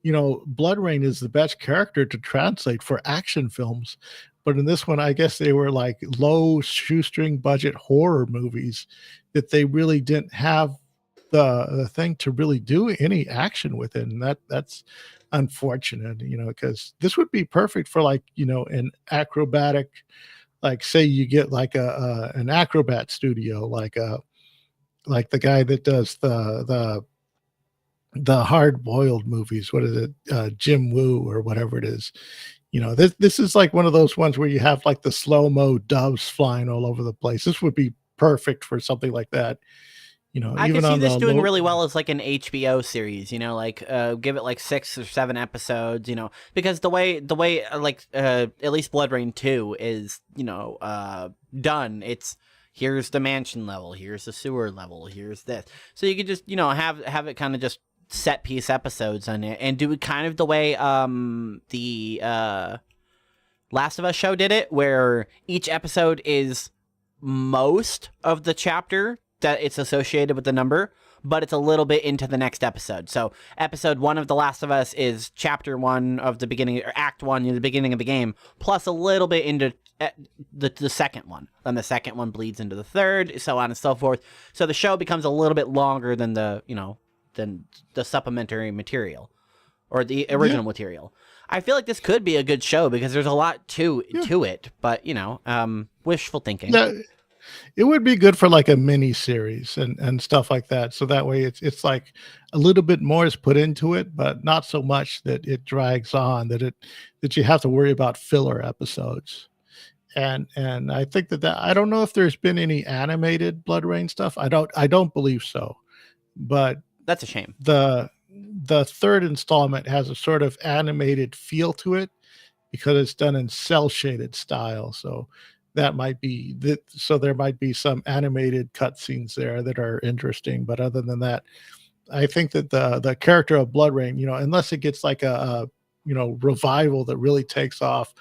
BloodRayne is the best character to translate for action films. But in this one, I guess they were like low shoestring budget horror movies that they really didn't have the thing to really do any action with it. And that's unfortunate, because this would be perfect for, like, an acrobatic, like, say you get like an acrobat studio, like the guy that does the hard boiled movies. What is it? Jim Woo or whatever it is. This is like one of those ones where you have like the slow-mo doves flying all over the place. This would be perfect for something like that. I Even can see on this the doing low, really well as like an HBO series, like give it like 6 or 7 episodes, because the way at least BloodRayne 2 is, done. It's here's the mansion level, here's the sewer level, here's this. So you could just, have it kind of just set piece episodes on it and do it kind of the way the Last of Us show did it, where each episode is most of the chapter that it's associated with the number, but it's a little bit into the next episode. So episode 1 of The Last of Us is chapter 1 of the beginning, or act 1, the beginning of the game, plus a little bit into the second one. Then the second one bleeds into the third, so on and so forth. So the show becomes a little bit longer than than the supplementary material or the original material. I feel like this could be a good show because there's a lot to it, but wishful thinking. yeah, it would be good for like a mini series and stuff like that. So that way it's like a little bit more is put into it, but not so much that it drags on, that you have to worry about filler episodes. And I think that I don't know if there's been any animated BloodRayne stuff. I don't believe so. But That's a shame. the third installment has a sort of animated feel to it because it's done in cell shaded style. So that might be that. So there might be some animated cutscenes there that are interesting. But other than that, I think that the character of BloodRayne, unless it gets like a revival that really takes off,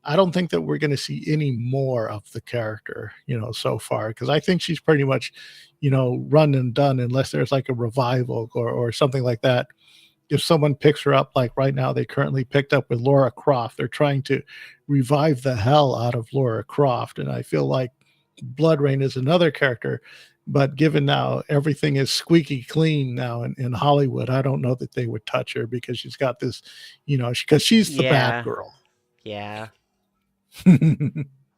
I don't think that we're going to see any more of the character, so far, because I think she's pretty much, run and done unless there's like a revival or something like that. If someone picks her up, like right now, they currently picked up with Laura Croft. They're trying to revive the hell out of Laura Croft. And I feel like BloodRayne is another character. But given now everything is squeaky clean now in Hollywood, I don't know that they would touch her because she's got this, because she's the bad girl. Yeah.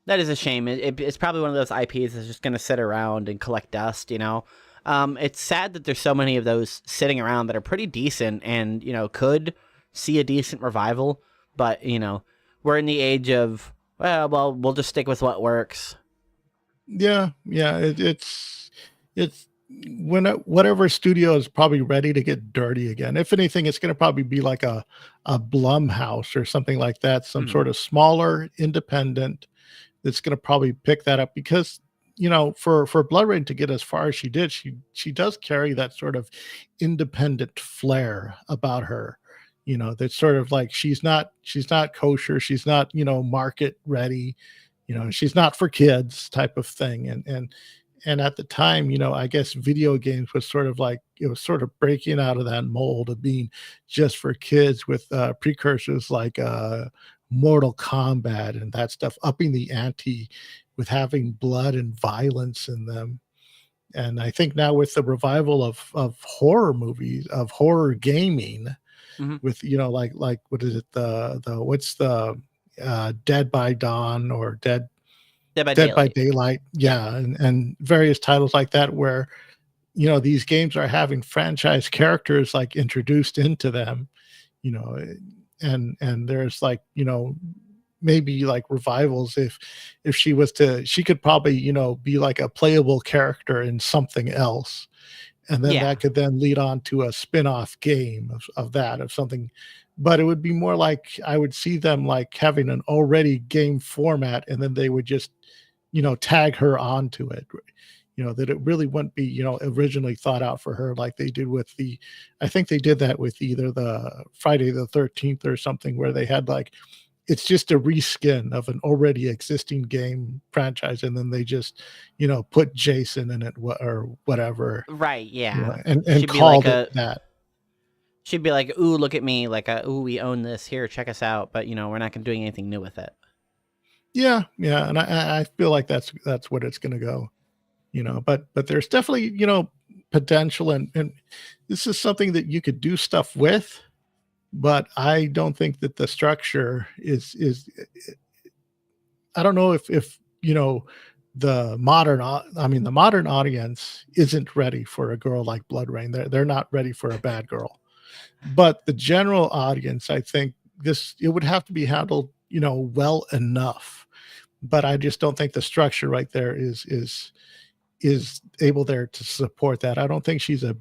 That is a shame. It's probably one of those IPs that's just going to sit around and collect dust, It's sad that there's so many of those sitting around that are pretty decent and, could see a decent revival. But, we're in the age of, well, we'll just stick with what works. Yeah. It's when whatever studio is probably ready to get dirty again. If anything, it's going to probably be like a Blumhouse or something like that, some sort of smaller independent that's going to probably pick that up because for BloodRayne to get as far as she did, she does carry that sort of independent flair about her. That's sort of like she's not kosher, she's not market ready, she's not for kids type of thing. And at the time, I guess video games was sort of like, it was sort of breaking out of that mold of being just for kids with precursors like Mortal Kombat and that stuff, upping the ante with having blood and violence in them. And I think now with the revival of horror movies, of horror gaming, with like what is it, what's the Dead by Dawn or Dead by Daylight, yeah, and various titles like that, where these games are having franchise characters like introduced into them, and there's like maybe like revivals. If she was to, she could probably be like a playable character in something else, and then Yeah. that could then lead on to a spin-off game of something. But it would be more like I would see them like having an already game format, and then they would just, tag her onto it. That it really wouldn't be, originally thought out for her like they did with I think they did that with either the Friday the 13th or something, where they had like, it's just a reskin of an already existing game franchise, and then they just, put Jason in it or whatever, Right. Yeah. and She'd be like called it a. that. She'd be like, "Ooh, look at me!" Like, "Ooh, we own this. Here, check us out." But we're not gonna do anything new with it. Yeah, yeah, and I feel like that's what it's gonna go. But there's definitely, potential, and this is something that you could do stuff with, but I don't think that the structure is I don't know if the modern audience isn't ready for a girl like BloodRayne. They're not ready for a bad girl. But the general audience, I think it would have to be handled, well enough. But I just don't think the structure right there is able there to support that. I don't think she's a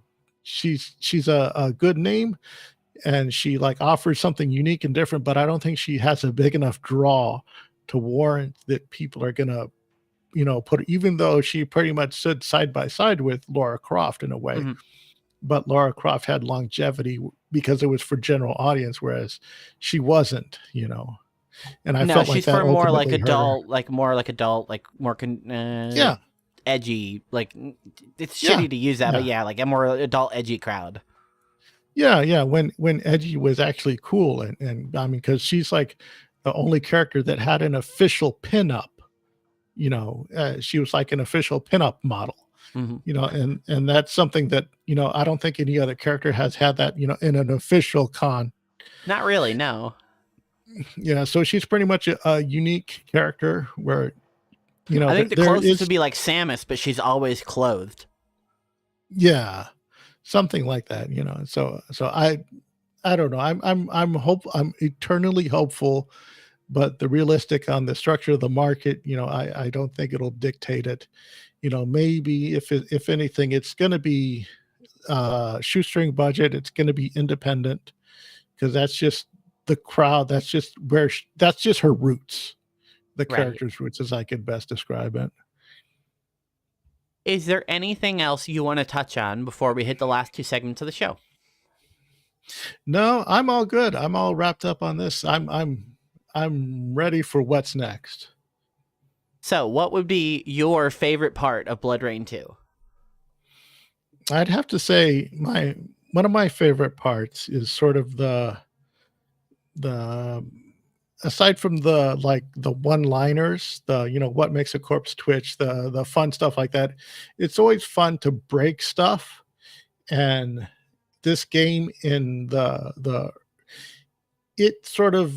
good name, and she like offers something unique and different, but I don't think she has a big enough draw to warrant that people are gonna, put, even though she pretty much stood side by side with Laura Croft in a way. Mhm. But Laura Croft had longevity because it was for general audience, whereas she wasn't, and I No, felt like she's that for more like ultimately hurt her. adult, like more like adult, like more Yeah, edgy. Like it's yeah, shitty to use that, but yeah. yeah, like a more adult, edgy crowd. Yeah, yeah, when Edgy was actually cool, and I mean, because she's like the only character that had an official pinup, she was like an official pinup model, Hmm. and that's something that, I don't think any other character has had that, in an official con. Not really, no. Yeah, so she's pretty much a unique character where, I there think the there closest is, would be like Samus, but she's always clothed. yeah, something like that, so I don't know. I'm eternally hopeful, but the realistic on the structure of the market, I don't think it'll dictate it. Maybe if anything, it's going to be shoestring budget. It's going to be independent, because that's just the crowd. That's just her roots. The Right. character's roots, as I could best describe it. Is there anything else you want to touch on before we hit the last two segments of the show? No, I'm all good. I'm all wrapped up on this. I'm ready for what's next. So, what would be your favorite part of BloodRayne 2? I'd have to say one of my favorite parts is sort of the aside from the like the one-liners, the what makes a corpse twitch, the fun stuff like that. It's always fun to break stuff, and this game in the it sort of,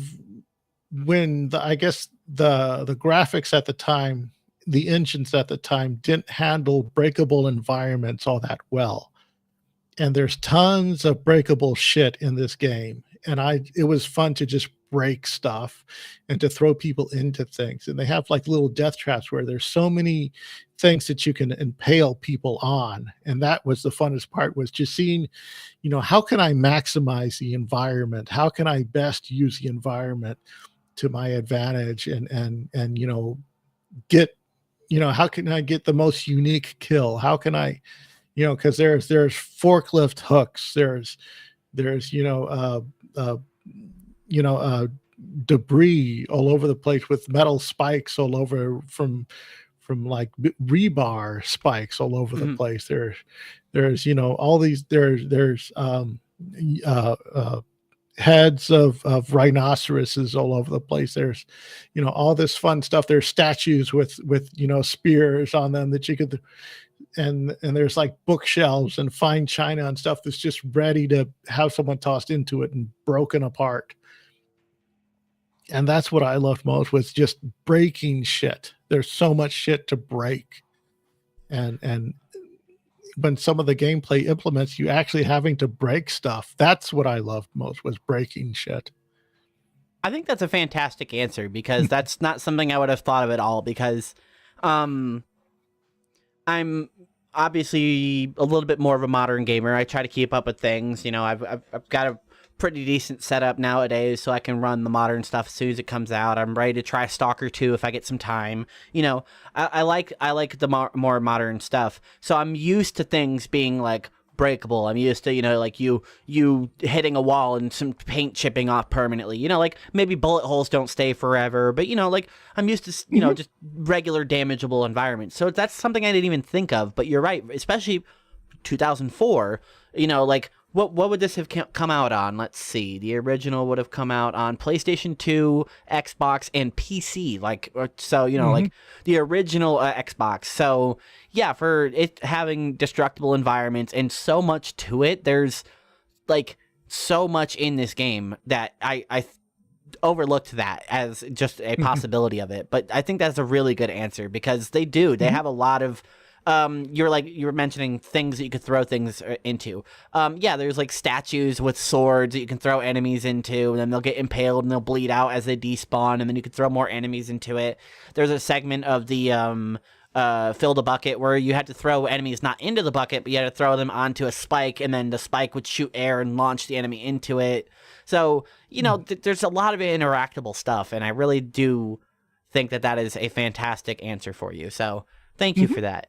when I guess the graphics at the time, the engines at the time didn't handle breakable environments all that well. And there's tons of breakable shit in this game. And it was fun to just break stuff and to throw people into things. And they have like little death traps where there's so many things that you can impale people on. And that was the funnest part, was just seeing, how can I maximize the environment? How can I best use the environment to my advantage, and get, how can I get the most unique kill? How can I, because there's forklift hooks, there's debris all over the place with metal spikes all over, from like rebar spikes all over the Mhm. place. There's all these, there's uh, uh heads of rhinoceroses all over the place. There's, all this fun stuff. There's statues with spears on them that you could, and there's like bookshelves and fine china and stuff that's just ready to have someone tossed into it and broken apart. And that's what I loved most, was just breaking shit. There's so much shit to break. And when some of the gameplay implements you actually having to break stuff, that's what I loved most, was breaking shit. I think that's a fantastic answer, because that's not something I would have thought of at all, because um I'm obviously a little bit more of a modern gamer. I try to keep up with things. You know, I've got a pretty decent setup nowadays, so I can run the modern stuff as soon as it comes out. I'm ready to try Stalker 2 if I get some time. You know, I like the more modern stuff. So I'm used to things being like breakable. I'm used to, you know, like you hitting a wall and some paint chipping off permanently. You know, like maybe bullet holes don't stay forever, but you know, like I'm used to, you know, just regular damageable environments. So that's something I didn't even think of, but you're right, especially 2004, you know, like what would this have come out on? Let's see. The original would have come out on PlayStation 2, Xbox, and PC. Like, so, you know, like the original Xbox. So, yeah, for it having destructible environments and so much to it, there's like so much in this game that I overlooked that as just a possibility of it. But I think that's a really good answer because they have a lot of you were mentioning things that you could throw things into. Yeah, there's like statues with swords that you can throw enemies into, and then they'll get impaled and they'll bleed out as they despawn, and then you can throw more enemies into it. There's a segment of the fill the bucket where you had to throw enemies not into the bucket, but you had to throw them onto a spike, and then the spike would shoot air and launch the enemy into it. So, you know, there's a lot of interactable stuff, and I really do think that is a fantastic answer for you. So thank you for that.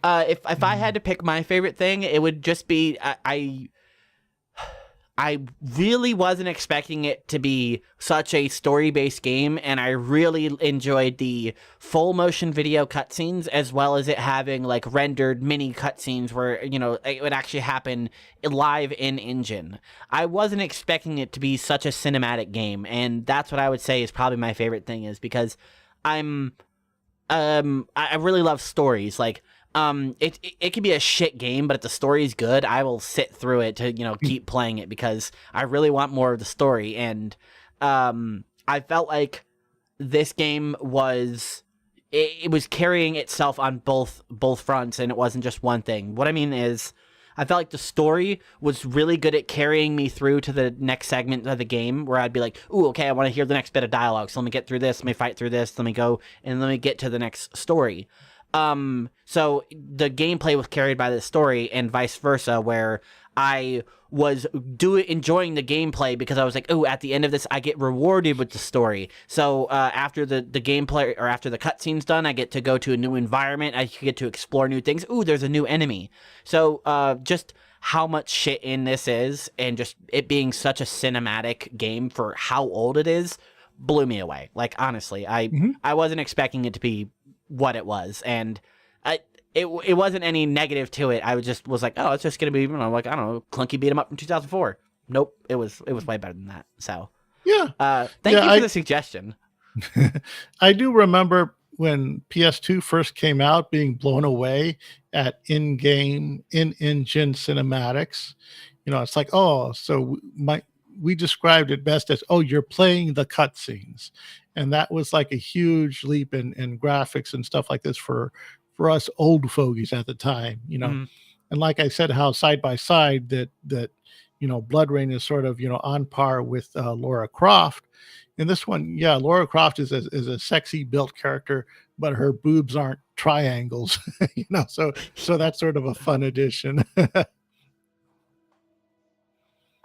If I had to pick my favorite thing, it would just be I really wasn't expecting it to be such a story-based game, and I really enjoyed the full motion video cutscenes as well as it having like rendered mini cutscenes where, you know, it would actually happen live in engine. I wasn't expecting it to be such a cinematic game, and that's what I would say is probably my favorite thing, is because I really love stories. Like, it can be a shit game, but if the story is good, I will sit through it to, you know, keep playing it because I really want more of the story. And I felt like this game was it was carrying itself on both fronts, and it wasn't just one thing. What I mean is, I felt like the story was really good at carrying me through to the next segment of the game where I'd be like, ooh, okay, I want to hear the next bit of dialogue. So let me get through this. Let me fight through this. Let me go and let me get to the next story. So the gameplay was carried by the story and vice versa, where I was enjoying the gameplay because I was like, oh, at the end of this, I get rewarded with the story. So after the gameplay or after the cutscene's done, I get to go to a new environment. I get to explore new things. Ooh, there's a new enemy. So just how much shit in this is, and just it being such a cinematic game for how old it is, blew me away. Like, honestly, I wasn't expecting it to be what it was, and it wasn't any negative to it. I was like, oh, it's just gonna be, you know, like, I don't know, clunky beat 'em up from 2004. Nope, it was way better than that. So Yeah. Thank you for the suggestion. I do remember when PS2 first came out, being blown away at in-game, in-engine cinematics. You know, it's like, oh, so we described it best as, oh, you're playing the cutscenes. And that was like a huge leap in graphics and stuff like this for us old fogies at the time, you know. And like I said, how side by side that you know, BloodRayne is sort of, you know, on par with Lara Croft. In this one, yeah, Lara Croft is a sexy built character, but her boobs aren't triangles, you know. So that's sort of a fun addition.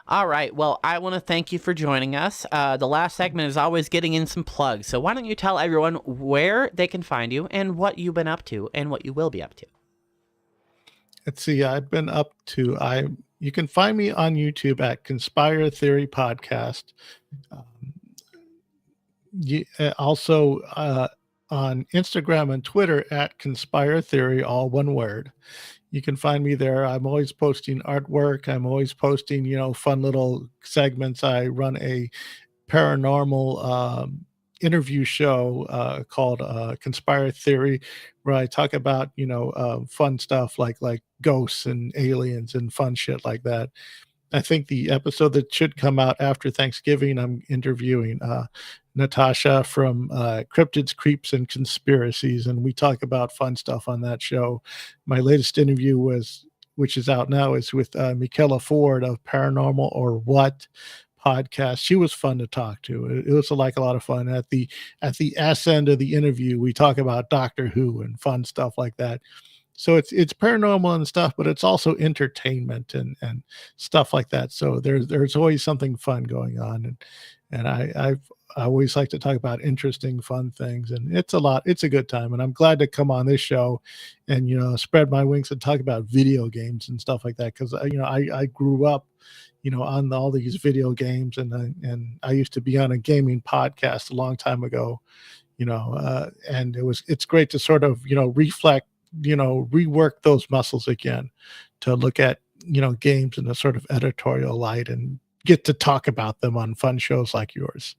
All right. Well, I want to thank you for joining us. The last segment is always getting in some plugs. So why don't you tell everyone where they can find you and what you've been up to and what you will be up to? Let's see. I've been up to, you can find me on YouTube at Conspire Theory Podcast. Also on Instagram and Twitter at Conspire Theory, all one word. You can find me there. I'm always posting artwork. I'm always posting, you know, fun little segments. I run a paranormal interview show called Conspire Theory, where I talk about, you know, fun stuff like ghosts and aliens and fun shit like that. I think the episode that should come out after Thanksgiving, I'm interviewing Natasha from Cryptids, Creeps, and Conspiracies, and we talk about fun stuff on that show. My latest interview which is out now, is with Michaela Ford of Paranormal or What podcast. She was fun to talk to. It was like a lot of fun. At the S end of the interview, we talk about Doctor Who and fun stuff like that. So it's paranormal and stuff, but it's also entertainment and stuff like that. So there's always something fun going on, and I always like to talk about interesting, fun things, and it's a lot. It's a good time, and I'm glad to come on this show, and spread my wings and talk about video games and stuff like that because I grew up, on all these video games, and I used to be on a gaming podcast a long time ago, and it's great to sort of reflect, rework those muscles again to look at games in a sort of editorial light and get to talk about them on fun shows like yours.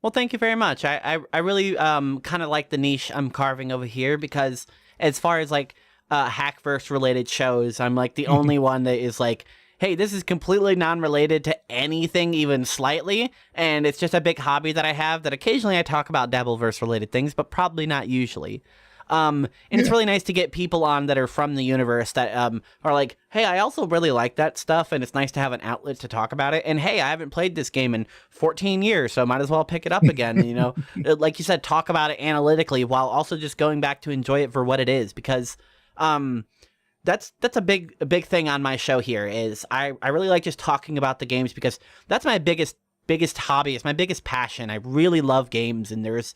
Well, thank you very much. I really kind of like the niche I'm carving over here because as far as like Hackverse related shows, I'm like the only one that is like, hey, this is completely non-related to anything even slightly, and it's just a big hobby that I have that occasionally I talk about Dabbleverse related things, but probably not usually. And it's really nice to get people on that are from the universe that are like, hey, I also really like that stuff, and it's nice to have an outlet to talk about it. And hey, I haven't played this game in 14 years, so I might as well pick it up again. Like you said, talk about it analytically while also just going back to enjoy it for what it is. Because that's a big thing on my show here is I really like just talking about the games because that's my biggest hobby. It's my biggest passion. I really love games, and there's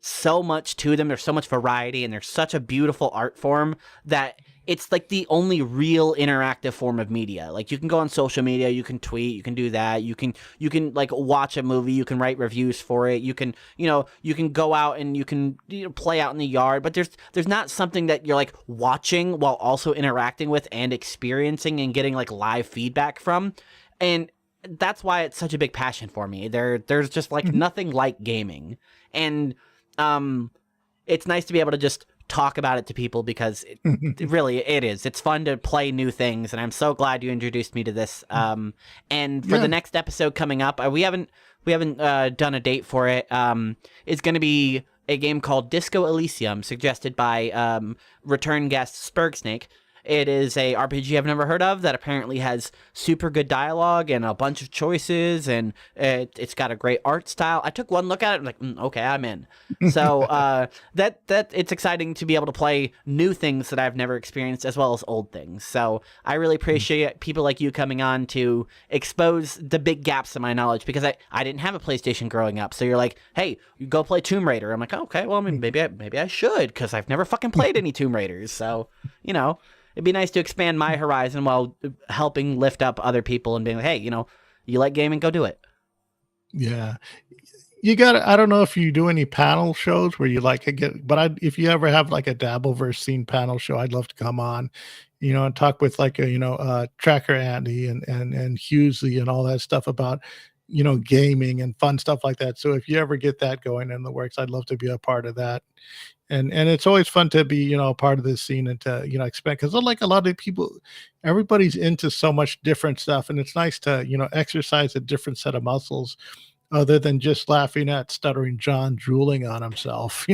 so much to them. There's so much variety, and there's such a beautiful art form that it's like the only real interactive form of media. Like you can go on social media, you can tweet, you can do that. You can like watch a movie, you can write reviews for it. You can, you can go out and you can play out in the yard, but there's not something that you're like watching while also interacting with and experiencing and getting like live feedback from. And that's why it's such a big passion for me. There's just like nothing like gaming. And it's nice to be able to just talk about it to people because it is. It's fun to play new things, and I'm so glad you introduced me to this. And for the next episode coming up, we haven't done a date for it. It's going to be a game called Disco Elysium, suggested by return guest Spurgsnake. It is a RPG I've never heard of that apparently has super good dialogue and a bunch of choices, and it's got a great art style. I took one look at it and I'm like, okay, I'm in. So that it's exciting to be able to play new things that I've never experienced as well as old things. So I really appreciate people like you coming on to expose the big gaps in my knowledge because I didn't have a PlayStation growing up. So you're like, hey, you go play Tomb Raider. I'm like, oh, okay, well, I mean, maybe I should because I've never fucking played any Tomb Raiders. So, it'd be nice to expand my horizon while helping lift up other people and being like, hey, you like gaming, go do it. Yeah. I don't know if you do any panel shows where you like if you ever have like a Dabbleverse scene panel show, I'd love to come on, and talk with like Tracker Andy and Hughesley and all that stuff about, gaming and fun stuff like that. So if you ever get that going in the works, I'd love to be a part of that. And it's always fun to be, a part of this scene and to, expect, because like a lot of people, everybody's into so much different stuff. And it's nice to, exercise a different set of muscles other than just laughing at stuttering John drooling on himself,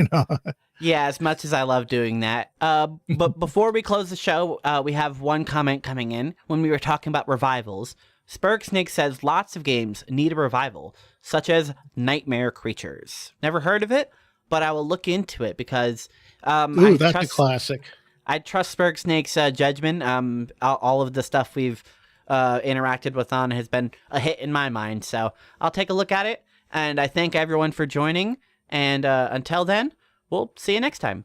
Yeah, as much as I love doing that. But before we close the show, we have one comment coming in when we were talking about revivals. Spurgsnake says lots of games need a revival, such as Nightmare Creatures. Never heard of it, but I will look into it because that's a classic. I trust Spurgsnake's judgment. All of the stuff we've interacted with on has been a hit in my mind, so I'll take a look at it. And I thank everyone for joining. And until then, we'll see you next time.